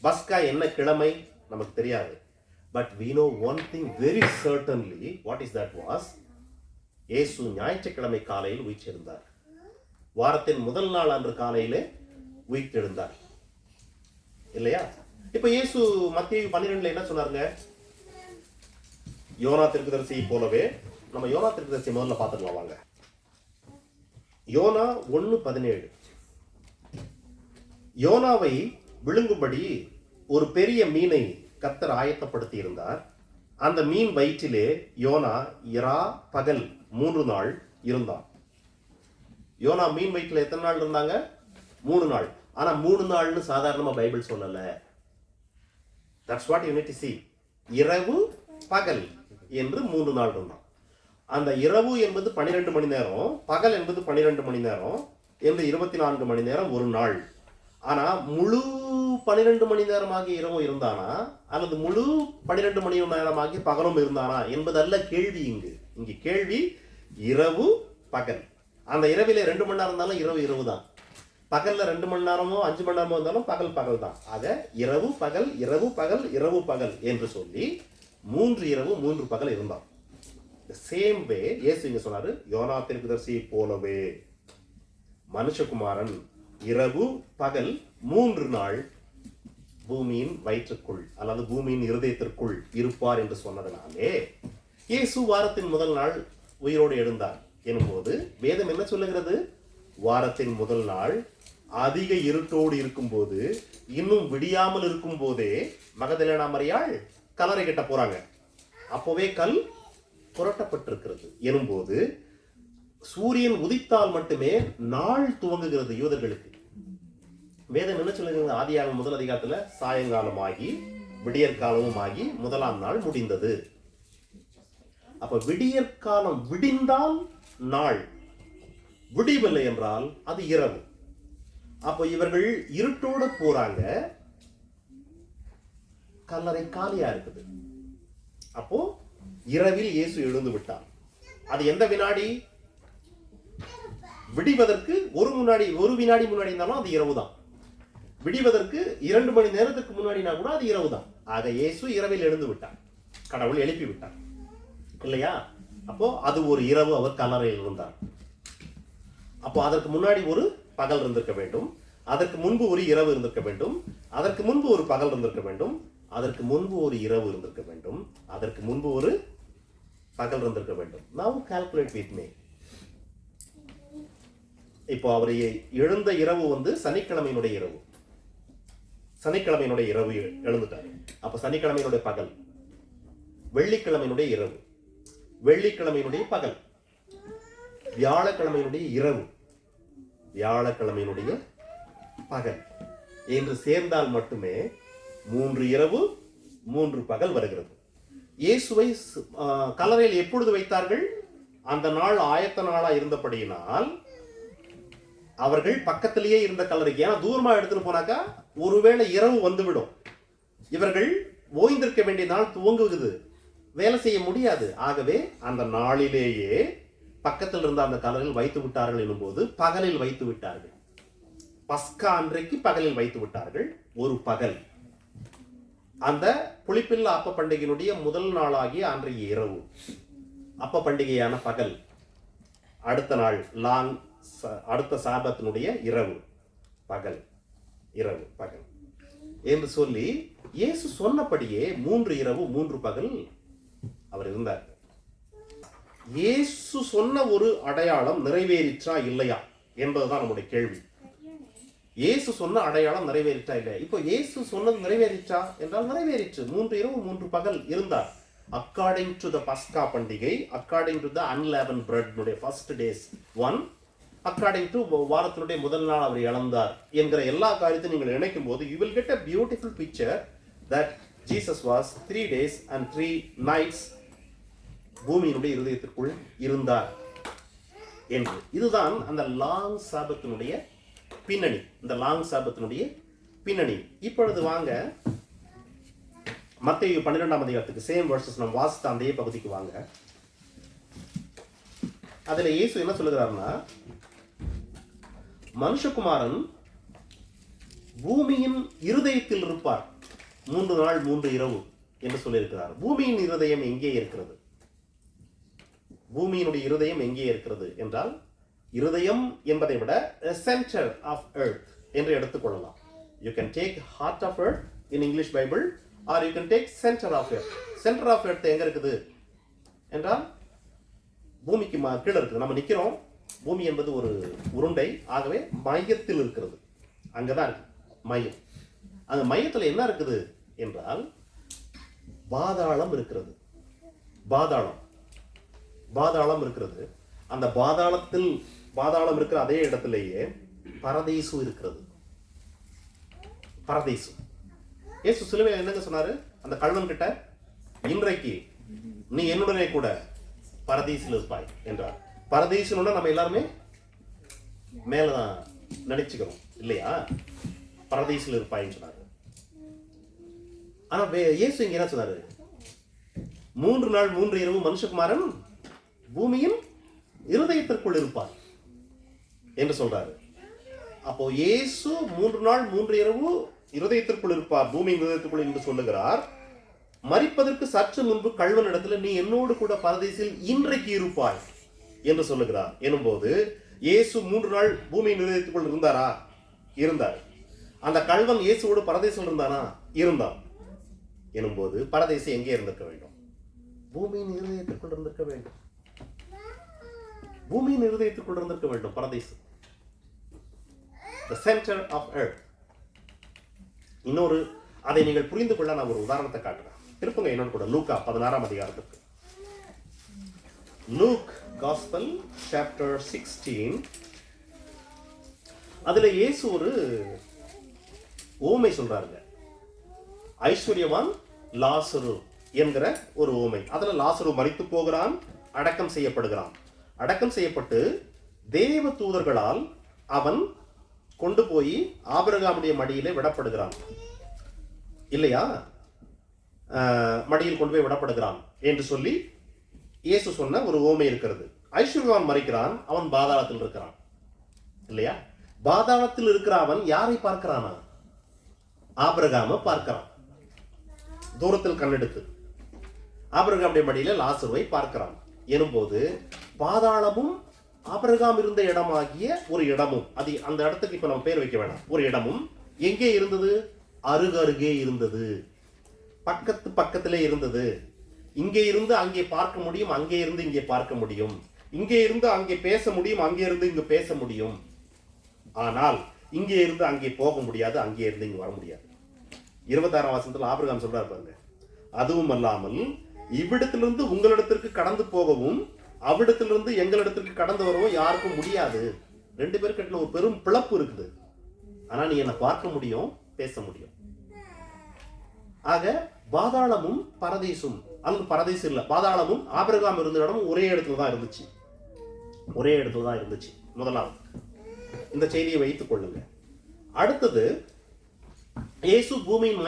பஸ்கா என்ன கிழமை நமக்கு தெரியாது. But we know one thing very certainly. What is that was? இயேசு ஞாயிற்றுக்கிழமை காலையில் உயிர்த்தெழுந்தார். வாரத்தின் முதல் நாள் அன்று காலையிலே உயிர்த்தெழுந்தார் இல்லையா? இப்ப இயேசு மத்தேயு 12 என்ன சொன்னாருங்க? யோனா தீர்க்கதரிசியை போலவே. நம்ம யோனா தீர்க்கதரிசி முதல்ல பார்த்துக்கலாம் வாங்க. யோனா 1:17. யோனாவை விழுங்கும்படி ஒரு பெரிய மீனை கர்த்தர் ஆயத்தப்படுத்தி இருந்தார். அந்த மீன் வயிற்றிலே யோனா இரா பகல் 3 நாள் இருந்தான். யோனா மீன் வயிற்றில் எத்தனை நாள் இருந்தாங்க? 3 நாள். ஆனா 3 நாள்னு சாதாரணமா பைபிள் சொல்லல. That's what you need to see. இரவு பகல் என்று 3 நாள் இருந்தான். அந்த இரவு என்பது 12 மணி நேரம், பகல் என்பது 12 மணி நேரம் என்று 24 மணி நேரம் ஒரு நாள். ஆனா முழு 12 மணி நேரமாகி இரவும் இருந்தானா அல்லது முழு 12 மணி நேரமாகி பகலும் இருந்தானா என்பதல்ல கேள்வி. இங்கு கேள்வி இரவு பகல். அந்த இரவிலே 2 மணி நேரம் இருந்தாலும் இரவு இரவு தான். பகல்ல 2 மணி நேரமோ 5 மணி நேரமோ இருந்தாலும் பகல் பகல் தான். ஆக இரவு பகல் இரவு பகல் இரவு பகல் என்று சொல்லி 3 இரவு 3 பகல் இருந்தான். சேம் வே இயேசு இங்க சொன்னாரு, யோனா தீர்க்கதரிசியை போலவே மனுஷகுமாரன் இரவு பகல் 3 நாள் பூமியின் வயிற்றுக்குள் அல்லது பூமியின் இருதயத்திற்குள் இருப்பார் என்று சொன்னதனாலே இயேசு வாரத்தின் முதல் நாள் உயிரோடு எழுந்தார் எனும்போது வேதம் என்ன சொல்லுகிறது? வாரத்தின் முதல் நாள் அதிக இருட்டோடு இருக்கும்போது, இன்னும் விடியாமல் இருக்கும் போதே மகதலேனா மரியாள் கல்லறை கட்ட போறாங்க. அப்போவே கல் புரட்டப்பட்டிருக்கிறது எனும்போது சூரியன் உதித்தால் மட்டுமே நாள் துவங்குகிறது யூதர்களுக்கு. வேதம் என்ன சொல்லுகிறது? ஆதியாகமம் 1 அதிகாரத்துல சாயங்காலமாகி விடியற்காலமும் ஆகி 1ஆம் நாள் முடிந்தது. அப்ப விடியற்காலம் விடிந்தால் நாள், விடிவில்லை என்றால் அது இரவு. அப்போ இவர்கள் இருட்டோடு போறாங்க, கல்லறை காலியா இருக்குது. அப்போ இரவில் இயேசு எழுந்து விட்டார். அது எந்த வினாடி? விடிவதற்கு ஒரு வினாடி முன்னாடி இருந்தாலும் அது இரவு தான். விடிவதற்கு 2 மணி நேரத்துக்கு முன்னாடினா கூட அது இரவு தான். ஆக இயேசு இரவில் எழுந்து விட்டார், கடவுள் எழுப்பி விட்டார் இல்லையா? அப்போ அது ஒரு இரவு அவர் கல்லறையில் இருந்தார். அப்போ அதற்கு முன்னாடி ஒரு பகல் இருந்திருக்க வேண்டும், அதற்கு முன்பு ஒரு இரவு இருந்திருக்க வேண்டும், அதற்கு முன்பு ஒரு பகல் இருந்திருக்க வேண்டும், அதற்கு முன்பு ஒரு இரவு இருந்திருக்க வேண்டும், அதற்கு முன்பு ஒரு பகல் இருந்திருக்க வேண்டும். Now calculate with me. இப்போ அவர் எழுந்த இரவு சனிக்கிழமையினுடைய இரவு. சனிக்கிழமையினுடைய இரவு எழுந்துட்டார். அப்ப சனிக்கிழமையினுடைய பகல், வெள்ளிக்கிழமையினுடைய இரவு, வெள்ளிக்கிழமையினுடைய பகல், வியாழக்கிழமையினுடைய இரவு, வியாழக்கிழமையினுடைய பகல் என்று சேர்ந்தால் மட்டுமே 3 இரவு 3 பகல் வருகிறது. இயேசுவை கல்லறையில் எப்பொழுது வைத்தார்கள்? அந்த நாள் ஆயத்த நாளா இருந்தபடியினால் அவர்கள் பக்கத்திலேயே இருந்த கல்லறைக்கு, ஏன்னா தூரமா எடுத்துட்டு போனாக்கா ஒருவேளை இரவு வந்துவிடும், இவர்கள் ஓய்ந்திருக்க வேண்டிய நாள் துவங்குகிறது, வேலை செய்ய முடியாது. ஆகவே அந்த நாளிலேயே பக்கத்தில் இருந்த அந்த கல்லறையில் வைத்து விட்டார்கள் எனும்போது பகலில் வைத்து விட்டார்கள். பஸ்கா அன்றைக்கு பகலில் வைத்து விட்டார்கள். ஒரு பகல் அந்த புளிப்பில்லா அப்ப பண்டிகையினுடைய முதல் நாளாகிய அன்றைய இரவு, அப்ப பண்டிகையான பகல், அடுத்த நாள் லாங், அடுத்த சாபத்தினுடைய இரவு பகல், இரவு பகல் என்று சொல்லி இயேசு சொன்னபடியே 3 இரவு 3 பகல் அவர் இருந்தார். இயேசு சொன்ன ஒரு அடையாளம் நிறைவேறிற்றா இல்லையா என்பதுதான் நம்முடைய கேள்வி. இயேசு சொன்ன அடையாளம் நிறைவேறிற்றா இல்லையா? இப்போ இயேசு சொன்னது நிறைவேறிற்றா என்றால் நிறைவேறிற்று. 3 இரவு 3 பகல் இருந்தார். அக்கார்டிங் டு த பஸ்கா பண்டிகை, according to the unleavened bread first days 1, according to வாரத்தினுடைய முதல் நாள் அவர் இழந்தார் என்கிற எல்லா காரியத்தையும் நீங்கள் இணைக்கும் போது you will get a beautiful picture that Jesus was 3 days and 3 nights பூமியினுடைய இருதயத்திற்குள் இருந்தார் என்று. இதுதான் அந்த லாங் சாபத்தினுடைய பின்னணி, இந்த லாங் சாபத்தினுடைய பின்னணி. இப்பொழுது வாங்க மத்தேயு 12ஆம் அதிகாரத்துக்கு, சேம் வெர்சஸ் நம்ம வாசித்த அந்த பகுதிக்கு வாங்க. அதுல இயேசு என்ன சொல்லுகிறாருன்னா, மனுஷகுமாரன் பூமியின் இருதயத்தில் இருப்பார் 3 நாள் 3 இரவு என்று சொல்லியிருக்கிறார். பூமியின் இருதயம் எங்கே இருக்கிறது? பூமியினுடைய இருதயம் எங்கே இருக்கிறது என்றால், இருதயம் என்பதை விட சென்டர் ஆஃப் எர்த் என்று எடுத்துக்கொள்ளலாம். You can take heart of earth in English Bible, or you can take centre of earth. Centre of earth எங்க இருக்குது என்றால், பூமிக்கு கீழே இருக்குது. நம்ம நிற்கிறோம், பூமி என்பது ஒரு உருண்டை, ஆகவே மையத்தில் இருக்கிறது. அங்கதான் இருக்கு மையம். அந்த மையத்தில் என்ன இருக்குது என்றால், பாதாளம் இருக்கிறது. பாதாளம் இருக்கிறது. அந்த பாதாளம் இருக்கிற அதே இடத்திலேயே பரதீசு இருக்கிறது. பரதீசு. இயேசு சிலுவையில் என்னங்க சொன்னாரு அந்த கள்வன் கிட்ட? இன்றைக்கு நீ என்னுடனே கூட பரதீசில் இருப்பாய் என்றார். பரதீசுன்னு நம்ம எல்லாருமே மேலதான் நினைச்சுக்கிறோம் இல்லையா? பரதீசில் இருப்பாய்ன்னு சொன்னாரு. ஆனா இயேசு இங்க என்ன சொன்னாரு? 3 நாள் 3 இரவு மனுஷகுமாரன் பூமியின் இருதயத்திற்குள் இருப்பார் என்று சொல்றாரு. அப்போ இயேசு 3 நாள் 3 இரவு இருதயத்திற்குள் இருப்பார், பூமியின் இருதயத்திற்குள் என்று சொல்லுகிறார். மரிப்பதற்கு சற்று முன்பு கள்வன் இடத்துல நீ என்னோடு கூட பரதீசில் இன்றைக்கு இருப்பாய் என்று சொல்லுகிறார். எனும்போது இயேசு 3 நாள் பூமியின் இருதயத்திற்குள் இருந்தாரா? இருந்தார். அந்த கள்வன் இயேசுவோடு பரதேசில் இருந்தானா? இருந்தான். எனும்போது பரதேசி எங்கே இருந்திருக்க வேண்டும்? பூமியின் இருதயத்திற்குள் இருந்திருக்க வேண்டும். பூமியின் இருதயத்திற்குள் இருந்திருக்க வேண்டும் பரதேசி. The center of earth. இன்னொரு அதை நீங்கள் புரிந்து கொள்ள நான் ஒரு உதாரணத்தை காட்டுறேன். திருப்புங்க என்னன்னு கூட லூக்கா 16ஆம் அதிகாரத்துக்கு. Luke Gospel chapter 16. அதுல இயேசு ஒரு ஓமை சொல்றாருங்க. ஐஸ்வர்யவான் லாசரு என்கிற ஒரு ஓமை. அதுல லாசரு மரித்து போகிறான், அடக்கம் செய்யப்படுகிறான். அடக்கம் செய்யப்பட்டு தேவ தூதர்களால் அவன் கொண்டு போய் ஆபிரகாமுடைய மடியிலே விடப்படுகிறான் இல்லையா? மடியில் கொண்டு போய் விடப்படுகிறான் என்று சொல்லி இயேசு சொன்ன ஒரு ஓமை இருக்கிறது. ஐஸ்வர்யவான் மரிக்கிறான், அவன் பாதாளத்தில் இருக்கிறான் இல்லையா? பாதாளத்தில் இருக்கிற அவன் யாரை பார்க்கிறானா? ஆபிரகாமை பார்க்கிறான். தூரத்தில் கண்ணெடுத்து ஆபிரகாமுடைய மடியில லாசருவை பார்க்கிறான். எனும்போது பாதாளமும் ஆபிரகாம் இருந்த இடமாகிய ஒரு இடமும், அது அந்த இடத்துக்கு இப்ப நம்ம பேர் வைக்க வேணாம், ஒரு இடமும் எங்கே இருந்தது? அருகருகே இருந்தது, பக்கத்திலே இருந்தது. இங்கே இருந்து அங்கே பார்க்க முடியும், அங்கே இருந்து இங்கே பார்க்க முடியும், இங்கே இருந்து அங்கே பேச முடியும், அங்கே இருந்து இங்கு பேச முடியும். ஆனால் இங்கே இருந்து அங்கே போக முடியாது, அங்கே இருந்து இங்கு வர முடியாது. 26ஆம் வசனத்தில் ஆபிரகாம் சொல்றாரு பாருங்க, அதுவும் அல்லாமல் இவ்விடத்திலிருந்து உங்களிடத்திற்கு கடந்து போகவும் அவ்விடத்திலிருந்து எங்களிடத்திற்கு கடந்து வரவும் யாருக்கும் முடியாது. 2 பேருக்கு ஒரு பெரும் பிளப்பு இருக்குது. ஆனா நீ என்னை பார்க்க முடியும், பேச முடியும். ஆக பாதாளமும் பரதீசும், அல்லது பரதீசு இல்ல, பாதாளமும் ஆபிரகாம் இருந்த இடமும் ஒரே இடத்துல தான் இருந்துச்சு. ஒரே இடத்துல தான் இருந்துச்சு. முதலாவது இந்த செய்தியை வைத்துக் கொள்ளுங்க. அடுத்தது, இயேசு பூமியின்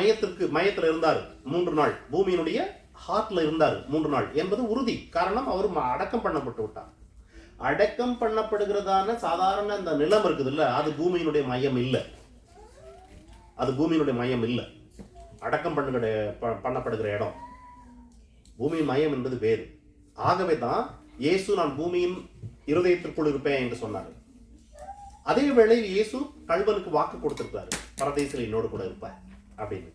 மையத்துல இருந்தார் 3 நாள். பூமியினுடைய ஹார்ட்ல இருந்தார் 3 நாள் என்பது உறுதி. காரணம், அவர் அடக்கம் பண்ணப்பட்டு விட்டார். அடக்கம் பண்ணப்படுகிறதான சாதாரண இந்த நிலம் இருக்குது இல்ல, அது பூமியினுடைய மையம் இல்லை. அது பூமியினுடைய மையம் இல்லை. அடக்கம் பண்ணப்படுகிற இடம், பூமியின் மையம் என்பது வேறு. ஆகவே தான் இயேசு நான் பூமியின் இருதயத்திற்குள் இருப்பேன் என்று சொன்னார். அதே வேளையில் இயேசு கள்வனுக்கு வாக்கு கொடுத்திருக்காரு, பரதீசில் என்னோடு கூட இருப்பார் அப்படின்னு.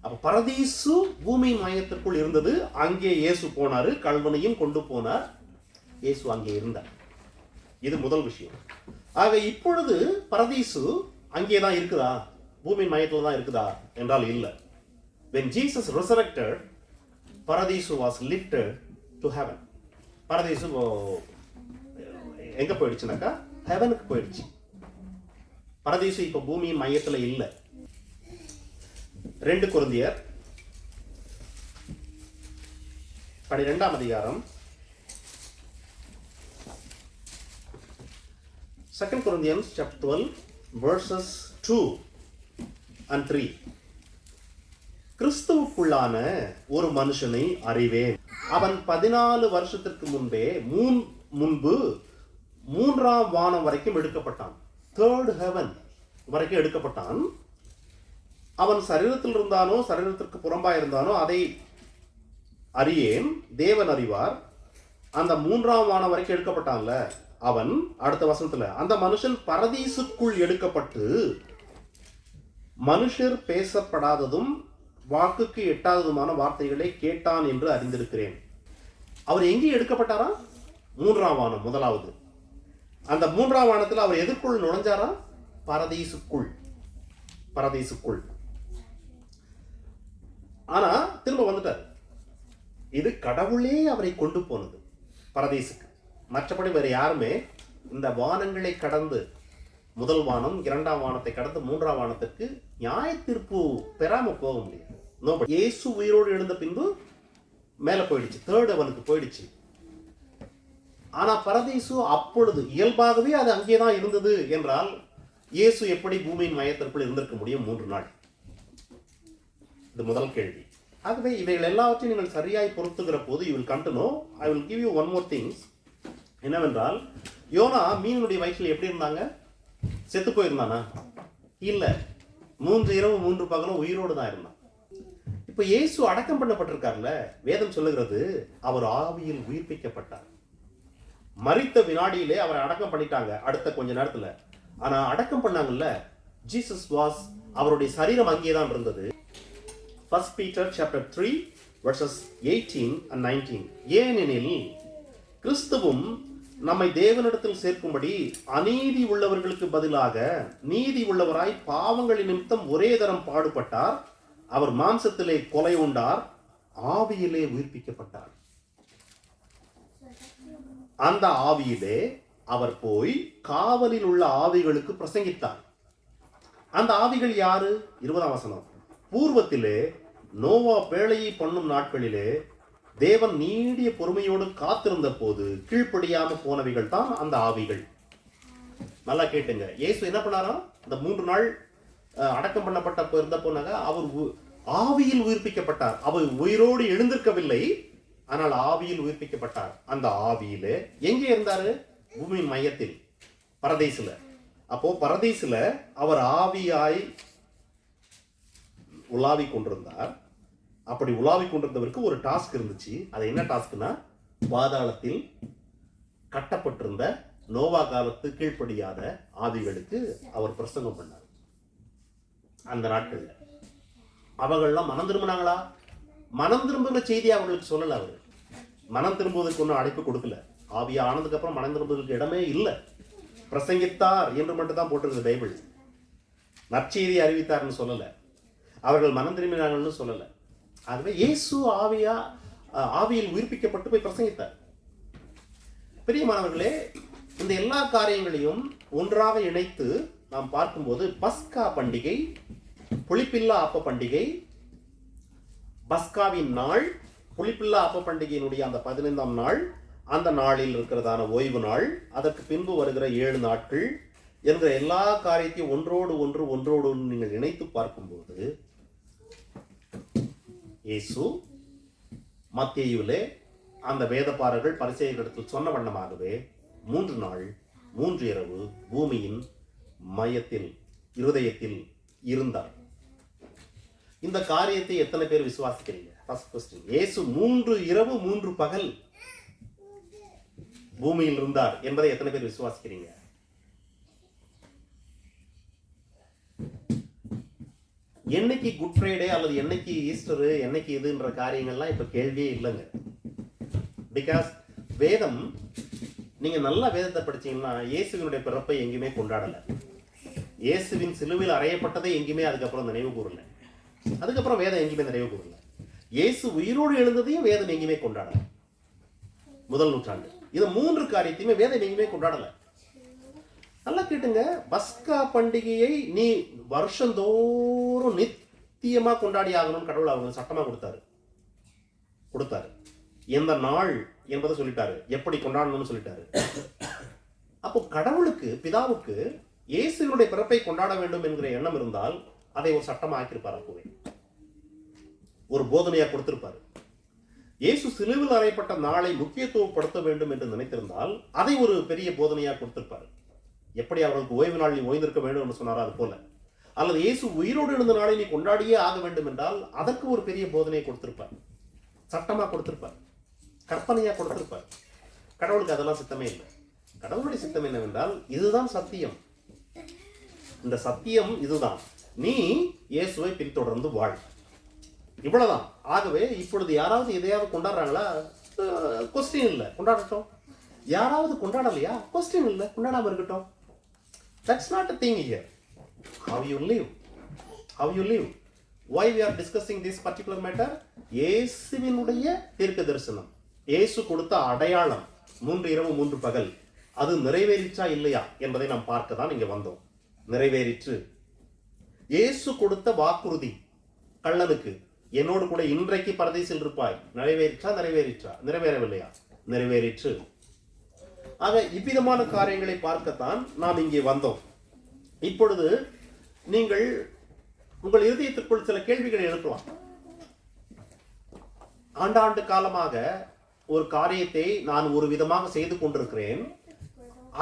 அப்ப பரதீசு பூமியின் மையத்திற்குள் இருந்தது. அங்கே இயேசு போனாரு, கள்வனையும் கொண்டு போனார். இயேசு அங்கே இருந்தார். இது முதல் விஷயம். ஆக இப்பொழுது பரதீசு அங்கேதான் இருக்குதா? பூமியின் மையத்தில் தான் இருக்குதா என்றால் இல்லை. When Jesus resurrected, Paradisu was lifted to heaven. பரதீசு எங்க போயிடுச்சுனாக்கா ஹெவனுக்கு போயிடுச்சு. பரதீசு இப்ப பூமியின் மையத்துல இல்லை. 2 கொரிந்தியர் 12ஆம் அதிகாரம் 2 Corinthians chapter 12 verses 2 and 3. கிறிஸ்துவுக்குள்ளான ஒரு மனுஷனை அறிவேன், அவன் 14 வருஷத்திற்கு முன்பு 3ஆம் வானம் வரைக்கும் எடுக்கப்பட்டான். 3rd heaven வரைக்கும் எடுக்கப்பட்டான். அவன் சரீரத்தில் இருந்தானோ சரீரத்திற்கு புறம்பாய் இருந்தானோ அதை அறியேன், தேவன் அறிவார். அந்த 3ஆம் வானம் வரைக்கும் எடுக்கப்பட்டான்ல அவன், அடுத்த வசனத்துல, அந்த மனுஷன் பரதீசுக்குள் எடுக்கப்பட்டு மனுஷர் பேசப்படாததும் வாக்குக்கு எட்டாததுமான வார்த்தைகளை கேட்டான் என்று அறிந்திருக்கிறேன். அவர் எங்கே எடுக்கப்பட்டாரா? 3ஆம் வானம், முதலாவது. அந்த 3ஆம் வானத்தில் அவர் எதற்குள் நுழைஞ்சாரா? பரதீசுக்குள். ஆனா திரும்ப வந்துட்டார். இது கடவுளே அவரை கொண்டு போனது பரதீசுக்கு. மற்றபடி வேற யாருமே இந்த வானங்களை கடந்து, முதல் வானம் 2ஆம் வானத்தை கடந்து 3ஆம் வானத்திற்கு நியாய தீர்ப்பு பெறாம போக முடியாது. இயேசு உயிரோடு எழுந்த பின்பு மேல போயிடுச்சு, 3rd heavenக்கு போயிடுச்சு. ஆனா பரதீசு அப்பொழுது இயல்பாகவே அது அங்கேதான் இருந்தது என்றால் இயேசு எப்படி பூமியின் மையத்திற்குள் இருந்திருக்க முடியும் 3 நாள்? இது முதல் கேள்வி. ஆகவே இவைகள் எல்லாவற்றையும் நீங்கள் சரியாய் பொருத்துகிற போது you will come to know. I will give you one more things. என்னவென்றால், யோனா மீனுடைய வயிற்றில் எப்படி இருந்தாங்க? செத்து போயிருந்தானா? இல்ல, 3 இரவு 3 பகலும் உயிரோடு தான் இருந்தான். இப்ப இயேசு அடக்கம் பண்ணப்பட்டிருக்காருல்ல, வேதம் சொல்லுகிறது அவர் ஆவியில் உயிர்ப்பிக்கப்பட்டார். மரித்த வினாடியிலே அவரை அடக்கம் பண்ணிட்டாங்க அடுத்த கொஞ்ச நேரத்துல. ஆனா அடக்கம் பண்ணாங்கல்ல, ஜீசஸ் வாஸ், அவருடைய சரீரம் அங்கேதான் இருந்தது. 1 Peter chapter 3 verses 18 and 19. ஏனெனில் கிறிஸ்துவும் நம்மை தேவனிடத்தில் சேர்க்கும்படி அநீதி உள்ளவர்களுக்கு பதிலாக நீதி உள்ளவராய் பாவங்களின் நிமித்தம் ஒரே தரம் பாடுபட்டார். அவர் மாம்சத்திலே கொலை உண்டார், ஆவியிலே உயிர்ப்பிக்கப்பட்டார். அந்த ஆவியிலே அவர் போய் காவலில் உள்ள ஆவிகளுக்கு பிரசங்கித்தார். அந்த ஆவிகள் யாரு? 20ஆம் வசனம். பூர்வத்திலே நோவா பேழையை பண்ணும் நாட்களிலே தேவன் நீடிய பொறுமையோடு காத்திருந்த போது கீழ்ப்படியாம போனவைகள் தான் அந்த ஆவிகள். நல்லா கேட்டுங்க. இயேசு என்ன பண்ணாரா? அந்த 3 நாள் அடக்கம் பண்ணப்பட்ட இருந்த போனாங்க, அவர் ஆவியில் உயிர்ப்பிக்கப்பட்டார். அவர் உயிரோடு எழுந்திருக்கவில்லை, ஆனால் ஆவியில் உயிர்ப்பிக்கப்பட்டார். அந்த ஆவியிலே எங்கே இருந்தாரு? பூமியின் மையத்தில், பரதீசுல. அப்போ பரதீசுல அவர் ஆவியாய் உலாவி கொண்டிருந்தார். அப்படி உலாவி கொண்டிருந்தவருக்கு ஒரு டாஸ்க் இருந்துச்சு. அது என்ன டாஸ்க்னா, பாதாளத்தில் கட்டப்பட்டிருந்த நோவா காலத்து கீழ்ப்படியாத ஆவிகளுக்கு அவர் பிரசங்கம் பண்ணார். அந்த நாட்கள்ல அவர்கள்லாம் மனம் திரும்பினாங்களா? மனம் திரும்புகிற செய்தி அவர்களுக்கு சொல்லல. அவரு மனம் திரும்புவதற்கு ஒன்றும் அழைப்பு கொடுக்கல. ஆவியா ஆனதுக்கு அப்புறம் மனம் திரும்புவதற்கு இடமே இல்லை. பிரசங்கித்தார் என்று மட்டும் தான் போட்டிருக்குது பைபிள். நற்செய்தி அறிவித்தார்னு சொல்லல, அவர்கள் மனம் திரும்பினாங்கன்னு சொல்லல. ஆகவே இயேசு ஆவியில் உயிர்ப்பிக்கப்பட்டு போய் பிரசங்கித்தார். பிரியமானவர்களே, இந்த எல்லா காரியங்களையும் ஒன்றாக இணைத்து நாம் பார்க்கும்போது பஸ்கா பண்டிகை, புளிப்பில்லா அப்ப பண்டிகை, பஸ்காவின் நாள், புளிப்பில்லா அப்ப பண்டிகையினுடைய அந்த 15ஆம் நாள், அந்த நாளில் இருக்கிறதான ஓய்வு நாள், அதற்கு பின்பு வருகிற 7 நாட்கள் என்கிற எல்லா காரியத்தையும் ஒன்றோடு ஒன்று நீங்கள் இணைத்து பார்க்கும்போது இயேசு மத்தேயுவிலே அந்த வேதபாரர்கள் பரிசேயர்களிடத்தில் சொன்ன வண்ணமாகவே 3 நாள் 3 இரவு பூமியின் மையத்தில், இருதயத்தில் இருந்தார். இந்த காரியத்தை எத்தனை பேர் விசுவாசிக்கிறீங்க? First question. இயேசு 3 இரவு 3 பகல் பூமியில் இருந்தார் என்பதை எத்தனை பேர் விசுவாசிக்கிறீங்க? என்னைக்கு குட் ஃப்ரைடே அல்லது என்னைக்கு ஈஸ்டர், என்னைக்கு இதுன்ற காரியங்கள்லாம் இப்ப கேள்வியே இல்லைங்க. பிகாஸ் வேதம், நீங்க நல்லா வேதத்தை படிச்சீங்கன்னா இயேசுவினுடைய பிறப்பை எங்கேயுமே கொண்டாடல. இயேசுவின் சிலுவையில் அறையப்பட்டதை எங்கேயுமே அதுக்கப்புறம் நினைவு கூறல. அதுக்கப்புறம் வேதம் எங்கேயுமே நினைவு கூறல. இயேசு உயிரோடு எழுந்ததையும் வேதம் எங்கேயுமே கொண்டாடல. முதல் நூற்றாண்டு இது 3 காரியத்தையுமே வேதம் எங்கேயுமே கொண்டாடல. நல்லா கேட்டுங்க. பஸ்கா பண்டிகையை நீ வருஷந்தோறும் நித்தியமா கொண்டாடி ஆகணும்னு கடவுள் அவங்க சட்டமா கொடுத்தாரு. எந்த நாள் என்பதை சொல்லிட்டாரு, எப்படி கொண்டாடணும்னு சொல்லிட்டாரு. அப்போ கடவுளுக்கு, பிதாவுக்கு இயேசுவினுடைய பிறப்பை கொண்டாட வேண்டும் என்கிற எண்ணம் இருந்தால் அதை ஒரு சட்டமா ஆக்கியிருப்பார். அப்பவே ஒரு போதனையா கொடுத்திருப்பாரு. இயேசு சிலுவில் அறையப்பட்ட நாளை முக்கியத்துவப்படுத்த வேண்டும் என்று நினைத்திருந்தால் அதை ஒரு பெரிய போதனையா கொடுத்திருப்பாரு. எப்படி அவர்களுக்கு ஓய்வு நாளில் ஓய்ந்திருக்க வேண்டும் என்று சொன்னாரோ அது போல, அல்லது இயேசு உயிரோடு எழுந்த நாளை நீ கொண்டாடியே ஆக வேண்டும் என்றால் அதற்கு ஒரு பெரிய போதனையை கொடுத்திருப்பார். சட்டமா கொடுத்திருப்பார், கற்பனையா கொடுத்திருப்பார். கடவுளுக்கு அதெல்லாம் சித்தமே இல்லை. கடவுளுடைய சித்தம் என்னவென்றால் இதுதான் சத்தியம், இந்த சத்தியம் இதுதான், நீ இயேசுவை பின்தொடர்ந்து வாழ், இவ்வளவுதான். ஆகவே இப்பொழுது யாராவது எதையாவது கொண்டாடுறாங்களா? கொஸ்டின் இல்லை, கொண்டாடட்டும். யாராவது கொண்டாடலையா? கொஸ்டின் இல்லை, கொண்டாடாம இருக்கட்டும். That's not a thing here. How you live, how you live. Why we are discussing this particular matter? இயேசுவினுடைய தீர்க்க தரிசனம், இயேசு கொடுத்த அடையாளம் 3 இரவு 3 பகல், அது நிறைவேறிச்சா இல்லையா என்பதை நாம் பார்க்க தான் இங்க வந்தோம். நிறைவேறிற்று. இயேசு கொடுத்த வாக்குறுதி கள்ளனுக்கு, என்னோடு கூட இன்றைக்கு பரதீசில் இருப்பாய், நிறைவேறிற்றா? நிறைவேறவில்லையா? நிறைவேறிற்று. ஆக இவ்விதமான காரியங்களை பார்க்கத்தான் நாம் இங்கே வந்தோம். இப்பொழுது நீங்கள் உங்கள் இருதயத்திற்குள் சில கேள்விகளை எழுப்பலாம். ஆண்டாண்டு காலமாக ஒரு காரியத்தை நான் ஒரு விதமாக செய்து கொண்டிருக்கிறேன்,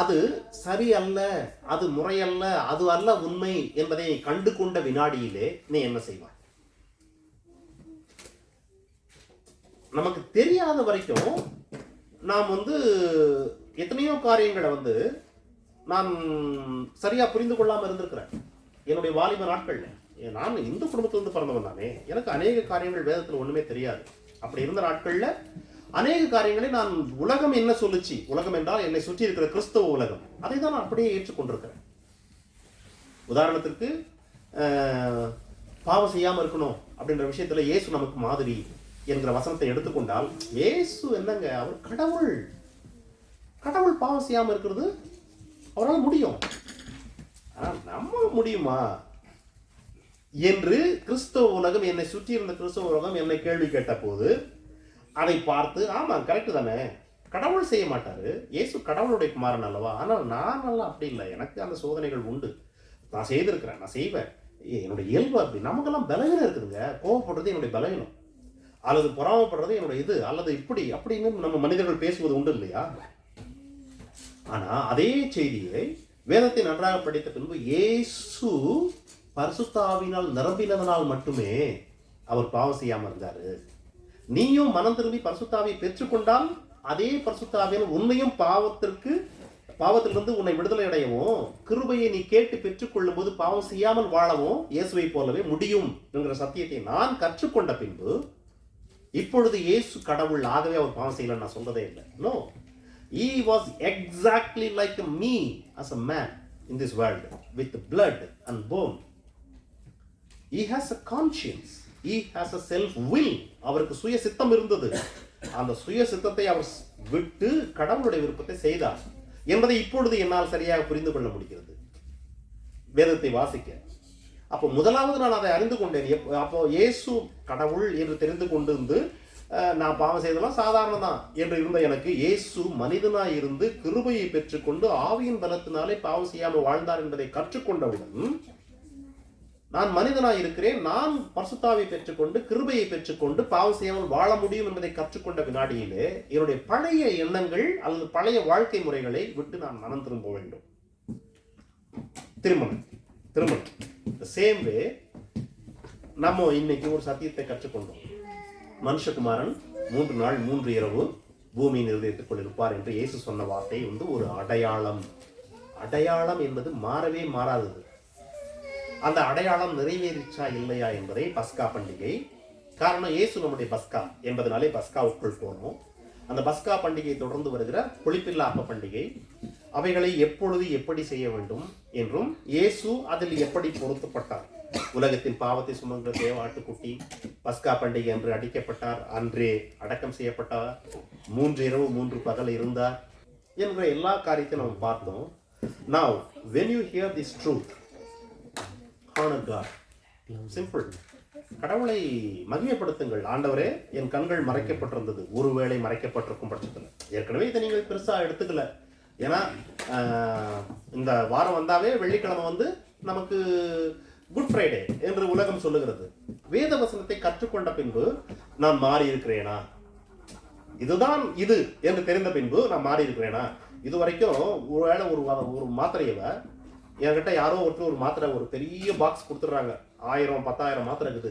அது சரி அல்ல, அது முறையல்ல, அது அல்ல உண்மை என்பதை கண்டு கொண்ட வினாடியிலே நீ என்ன செய்வாய்? நமக்கு தெரியாத வரைக்கும் நாம் எத்தனையோ காரியங்களை நான் சரியா புரிந்து கொள்ளாம இருந்திருக்கிறேன். என்னுடைய வாலிப நாட்கள்ல, நான் இந்து குடும்பத்திலிருந்து பிறந்தவன் தானே, எனக்கு அநேக காரியங்கள் வேதத்துல ஒண்ணுமே தெரியாது. அப்படி இருந்த நாட்கள்ல அநேக காரியங்களை நான் உலகம் என்ன சொல்லுச்சு, உலகம் என்றால் என்னை சுற்றி இருக்கிற கிறிஸ்தவ உலகம், அதை தான் நான் அப்படியே ஏற்றுக்கொண்டிருக்கிறேன். உதாரணத்திற்கு பாவம் செய்யாம இருக்கணும் அப்படின்ற விஷயத்துல இயேசு நமக்கு மாதிரி என்கிற வசனத்தை எடுத்துக்கொண்டால், இயேசு என்னங்க, அவர் கடவுள். கடவுள் பாவம் செய்யாம இருக்கிறது அவரால் முடியும், நம்ம முடியுமா என்று கிறிஸ்தவ உலகம், என்னை சுற்றி இருந்த கிறிஸ்தவ உலகம் என்னை கேள்வி கேட்ட போது அதை பார்த்து, ஆமா கரெக்டு தானே, கடவுள் செய்ய மாட்டாரு, இயேசு கடவுளுடைய குமாரன் அல்லவா, ஆனால் நான் எல்லாம் அப்படி இல்லை, எனக்கு அந்த சோதனைகள் உண்டு, நான் செய்திருக்கிறேன், நான் செய்வேன், என்னுடைய இயல்பு அப்படி. நமக்கெல்லாம் பலவீனம் இருக்குதுங்க, கோவப்படுறது என்னுடைய பலவீனம், அல்லது பொறாமப்படுறது என்னுடைய இது, அல்லது இப்படி அப்படின்னு நம்ம மனிதர்கள் பேசுவது உண்டு இல்லையா? ஆனா அதே செய்தியை வேதத்தை நன்றாக படித்த பின்பு, இயேசு பரிசுத்தாவினால் நிரம்பினதனால் மட்டுமே அவர் பாவம் செய்யாம இருந்தாரு. நீயும் மனம் திரும்பி பரிசுத்தாவியை பெற்றுக்கொண்டால் அதே பரிசுத்தாவியால் உன்னையும் பாவத்திலிருந்து உன்னை விடுதலை அடையவும், கிருபையை நீ கேட்டு பெற்றுக்கொள்ளும் போது பாவம் செய்யாமல் வாழவும் இயேசுவை போலவே முடியும் என்கிற சத்தியத்தை நான் கற்றுக்கொண்ட பின்பு, இப்பொழுது இயேசு கடவுள், ஆகவே அவர் பாவம் செய்யல நான் சொல்றதே இல்லை. No, he was exactly like me as a man in this world with blood and bone. He has a conscience, he has a self will. அவருக்கு சுய சித்தம் இருந்தது. அந்த சுய சித்தத்தை அவர் விட்டு கடவுளுடைய விருப்பத்தை செய்தார் என்பதை இப்பொழுது என்னால் சரியாக புரிந்து கொள்ள முடிகிறது வேதத்தை வாசிக்க. அப்போ முதலாவது நான் அதை அறிந்து கொண்டேன். அப்போ இயேசு கடவுள் என்று தெரிந்து கொண்டு நான் பாவம் செய்தெல்லாம் சாதாரணம் தான் என்று இருந்த எனக்கு, இயேசு மனிதனாய் இருந்து கிருபையை பெற்றுக்கொண்டு ஆவியின் பலத்தினாலே பாவம் செய்யாமல் வாழ்ந்தார் என்பதை கற்றுக்கொண்டவுடன், நான் மனிதனாய் இருக்கிறேன், நான் பரிசுத்தாவை பெற்றுக்கொண்டு கிருபையை பெற்றுக்கொண்டு பாவம் செய்யாமல் வாழ முடியும் என்பதை கற்றுக்கொண்ட வினாடியிலே என்னுடைய பழைய எண்ணங்கள் அல்லது பழைய வாழ்க்கை முறைகளை விட்டு நான் மனம் திரும்ப வேண்டும். திருமணம் சேம் வே நம்ம இன்னைக்கு ஒரு சத்தியத்தை கற்றுக்கொண்டோம். மனுஷகுமாரன் 3 நாள் 3 இரவு பூமியின் இருதயத்துக்குள் இருப்பார் என்று இயேசு சொன்ன வார்த்தை ஒரு அடையாளம். அடையாளம் என்பது மாறவே மாறாதது. அந்த அடையாளம் நிறைவேறிச்சா இல்லையா என்பதை பஸ்கா பண்டிகை, காரணம் இயேசு நம்முடைய பஸ்கா என்பதனாலே பஸ்காவுக்குள் போனோம். அந்த பஸ்கா பண்டிகை தொடர்ந்து வருகிற புளிப்பில்லா அப்ப பண்டிகை, அவைகளை எப்பொழுது எப்படி செய்ய வேண்டும் என்றும், இயேசு அதில் எப்படி பொருத்தப்பட்டார், உலகத்தின் பாவத்தை சுமந்த தேவாட்டுக்குட்டி பஸ்கா பண்டிகை என்று அடிக்கப்பட்டார், அன்றே அடக்கம் செய்யப்பட்டார், 3 இரவு 3 பகல் இருந்தார் என்ற எல்லா காரியத்தையும் நம்ம பார்த்தோம். Now when you hear this truth, honor God. Simple. கடவுளை மகிமைப்படுத்துங்கள். ஆண்டவரே, என் கண்கள் மறைக்கப்பட்டிருந்தது, ஒருவேளை மறைக்கப்பட்டிருக்கும் பட்சத்தில், ஏற்கனவே இதை நீங்கள் பெருசா எடுத்துக்கல, ஏன்னா இந்த வாரம் வந்தாவே வெள்ளிக்கிழமை வந்து நமக்கு குட் ஃப்ரைடே என்று உலகம் சொல்லுகிறது. வேத வசனத்தை கற்றுக்கொண்ட பின்பு நான் மாறி இருக்கிறேனா, இதுதான் இது என்று தெரிந்த பின்பு நான் மாறி இருக்கிறேனா? இது வரைக்கும் ஒருவேளை ஒரு மாத்திரையவ என்கிட்ட யாரோ ஒருத்தர் ஒரு மாத்திரை ஒரு பெரிய பாக்ஸ் கொடுத்துட்றாங்க, 1000 10,000 மாத்திரை இருக்குது,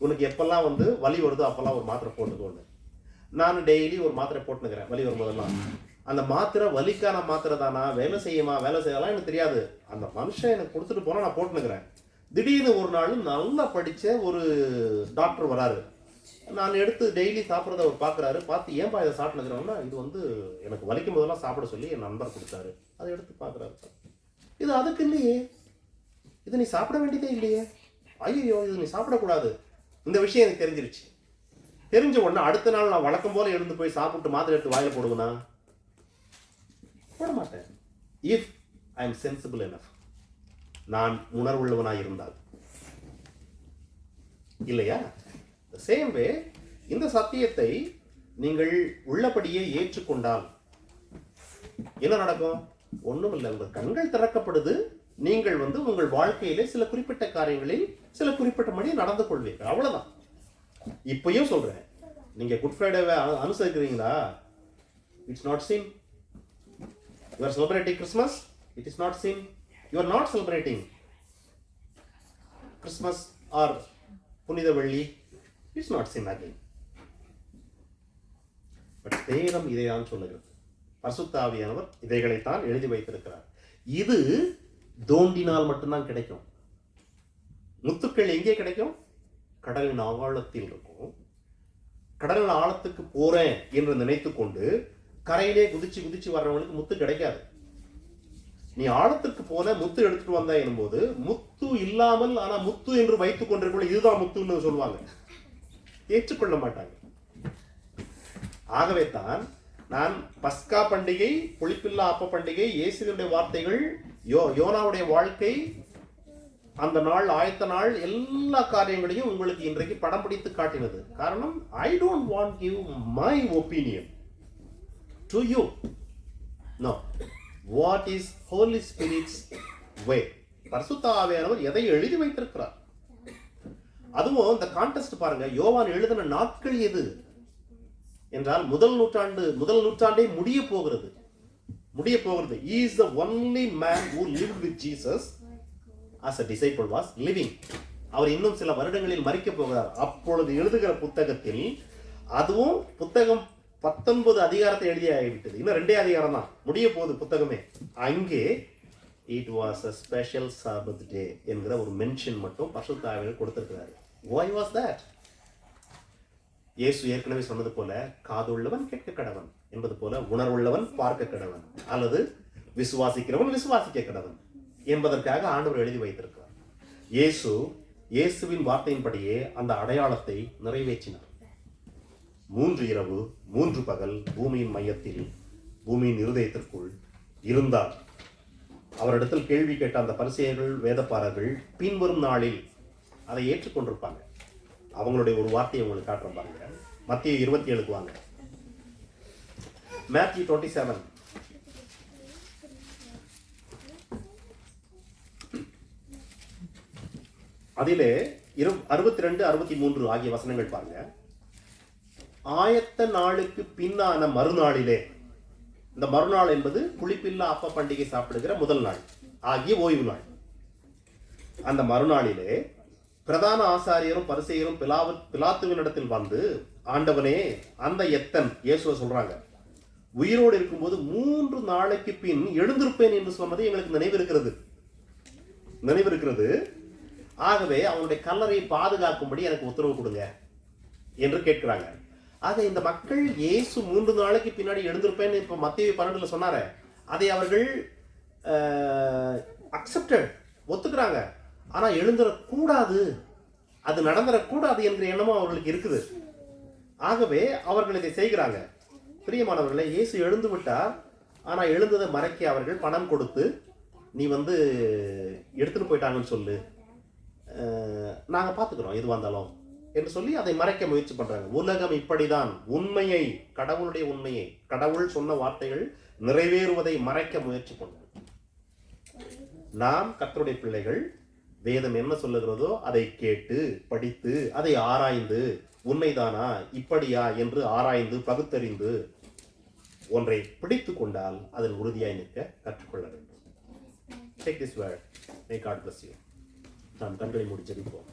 உனக்கு எப்பெல்லாம் வந்து வலி வருதோ அப்பெல்லாம் ஒரு மாத்திரை போட்டுக்கோன்னு. நான் டெய்லி ஒரு மாத்திரை போட்டுனுக்கிறேன் வலி வரும்போதெல்லாம். அந்த மாத்திரை வலிக்கான மாத்திரை தானா, வேலை செய்யலாம் எனக்கு தெரியாது. அந்த மனுஷன் எனக்கு கொடுத்துட்டு போனால் நான் போட்டுனுக்கிறேன். திடீர்னு ஒரு நாள் நல்லா படித்த ஒரு டாக்டர் வராரு. நான் எடுத்து டெய்லி சாப்பிட்றத அவர் பார்க்குறாரு. பார்த்து ஏன்பா இதை சாப்பிட்டுக்கிறோம்னா, இது வந்து எனக்கு வலிக்கும் போதெல்லாம் சாப்பிட சொல்லி என் நண்பர் கொடுத்தாரு. அதை எடுத்து பார்க்குறாரு. இது அதுக்கு இல்லையே, இது நீ சாப்பிட வேண்டியதே இல்லையே, ஐயோ இது நீ சாப்பிடக்கூடாது. இந்த விஷயம் எனக்கு தெரிஞ்சிருச்சு. தெரிஞ்ச உடனே அடுத்த நாள் நான் வழக்கம் போல எழுந்து போய் சாப்பிட்டு மாத்திரை எடுத்து வாயில போடுவேனா? போட மாட்டேன். If I am sensible enough, நான் உணர்வுள்ளவனாக இருந்தால். இல்லையா? சேம் வே இந்த சத்தியத்தை நீங்கள் உள்ளபடியே ஏற்றுக்கொண்டால் என்ன நடக்கும்? ஒன்றும் இல்லை, உங்கள் கண்கள் திறக்கப்படுது. நீங்கள் வந்து உங்கள் வாழ்க்கையிலே சில குறிப்பிட்ட காரியங்களில் சில குறிப்பிட்ட மணி நடந்து கொள்வீர்கள். அவ்வளவுதான். இப்பயும் சொல்றேன், நீங்க குட் ஃப்ரைடேவை அனுசரிக்கிறீங்களா? It's not sin. You are celebrating Christmas, it is not sin. You are not celebrating Christmas or புனித வெள்ளி, it's not sin again. But வேதம் இதைதான் சொல்லுகிறது. பரிசுத்த ஆவியானவர் இதைகளைத்தான் எழுதி வைத்திருக்கிறார். இது தோண்டினால் மட்டும்தான் கிடைக்கும். முத்துக்கள் எங்கே கிடைக்கும்? கடலின் ஆழத்தில் இருக்கும். கடலின் ஆழத்துக்கு போறேன் என்று நினைத்து கொண்டு கரையிலே குதிச்சு குதிச்சு வர்றவனுக்கு முத்து கிடைக்காது. நீ ஆழத்துக்கு போன முத்து எடுத்துட்டு வந்தா எனும்போது முத்து இல்லாமல் ஆனா முத்து என்று வைத்துக் கொண்டிருக்க இதுதான் முத்துன்னு சொல்லுவாங்க, ஏற்றுக்கொள்ள மாட்டாங்க. ஆகவே தான் நான் பஸ்கா பண்டிகை, புளிப்பில்லா அப்ப பண்டிகை, இயேசுவினுடைய வார்த்தைகள், யோனாவுடைய வாழ்க்கை, அந்த நாள், ஆயத்த நாள், எல்லா காரியங்களையும் உங்களுக்கு இன்றைக்கு படம் பிடித்து காட்டினது. காரணம், I don't want give my opinion to you. No, what is holy spirit's way? பரிசுத்த ஆவியானவர் எதை எழுதி வைத்திருக்கிறார். அதுவும் இந்த கான்டெஸ்ட் பாருங்க, யோவான் எழுதின நாட்கள் எது என்றால் முதல் நூற்றாண்டே முடிய போகிறது. He is the only man who lived with Jesus as a disciple was living. அவர் இன்னும் சில வருடங்களில் மரிக்க போகிறார். அப்பொழுது எழுதுகிற புத்தகத்தில், அதுவும் புத்தகம் 19 அதிகாரத்தை எழுதி ஆகிவிட்டது, இன்னும் 2 அதிகாரம் தான் முடிய போகுது புத்தகமே. அங்கே it was a special Sabbath day என்கிற ஒரு மென்ஷன் மட்டும் பரிசுத்த ஆவியானவர் கொடுத்திருக்கிறார். Why was that? இயேசு ஏற்கனவே சொன்னது போல, காதுள்ளவன் கேட்க கடவன் என்பது போல, உணர்வுள்ளவன் பார்க்க கடவன், அல்லது விசுவாசிக்கிறவன் விசுவாசிக்க கடவன் என்பதற்காக ஆண்டவர் எழுதி வைத்திருக்கிறார். இயேசுவின் வார்த்தையின்படியே அந்த அடையாளத்தை நிறைவேற்றினார். 3 இரவு 3 பகல் பூமியின் மையத்தில், பூமியின் இருதயத்திற்குள் இருந்தார். அவரிடத்தில் கேள்வி கேட்ட அந்த பரிசேயர்கள், வேதப்பாரர்கள் பின்வரும் நாளில் அதை ஏற்றுக்கொண்டிருப்பாங்க. அவங்களுடைய ஒரு வார்த்தையை உங்களுக்கு காட்டுற பாருங்க. மத்திய 27 வாங்க. மேத்யூ 27. அதிலே 62 63 ஆகிய வசனங்கள் பாருங்க. ஆயத்த நாளுக்கு பின்னான மறுநாளிலே, இந்த மறுநாள் என்பது புளிப்பில்லா அப்ப பண்டிகை சாப்பிடுகிற முதல் நாள் ஆகிய ஓய்வு நாள். அந்த மறுநாளிலே பிரதான ஆசாரியரும் பரிசேயரும் பிலாத்துவினிடத்தில் வந்து, ஆண்டவனே, அந்த எத்தன் இயேசுவை சொல்றாங்க, உயிரோடு இருக்கும்போது 3 நாளைக்கு பின் எழுந்திருப்பேன் என்று சொன்னது எங்களுக்கு நினைவு இருக்கிறது. ஆகவே அவனுடைய கல்லறையை பாதுகாக்கும்படி எனக்கு உத்தரவு கொடுங்க என்று கேட்கிறாங்க. ஆக இந்த மக்கள் இயேசு 3 நாளைக்கு பின்னாடி எழுந்திருப்பேன்னு இப்ப மத்தேயு 12 சொன்னாரே, அதை அவர்கள் அக்செப்டட், ஒத்துக்கிறாங்க. ஆனா எழுந்துடக்கூடாது, அது நடந்துடக்கூடாது என்கிற எண்ணமும் அவர்களுக்கு இருக்குது. ஆகவே அவர்கள் இதை செய்கிறாங்க. பிரியமானவர்களே, இயேசு எழுந்து விட்டார். ஆனா எழுந்ததை மறைக்க அவர்கள் பணம் கொடுத்து, நீ வந்து எடுத்துட்டு போயிட்டாங்கன்னு சொல்லு, நாங்க பாத்துக்கிறோம் எதுவாக இருந்தாலும் என்று சொல்லி அதை மறைக்க முயற்சி பண்றாங்க. உலகம் இப்படிதான் உண்மையை, கடவுளுடைய உண்மையை, கடவுள் சொன்ன வார்த்தைகள் நிறைவேறுவதை மறைக்க முயற்சி பண்றாங்க. நாம் கர்த்தருடைய பிள்ளைகள் வேதம் என்ன சொல்லுகிறதோ அதை கேட்டு படித்து அதை ஆராய்ந்து உண்மைதானா இப்படியா என்று ஆராய்ந்து பகுத்தறிந்து ஒன்றை பிடித்து கொண்டால் அதில் உறுதியாய் நிற்க கற்றுக்கொள்ள வேண்டும். Take this word. May God bless you. நாம் கண்களை மூடி ஜெபிப்போம்.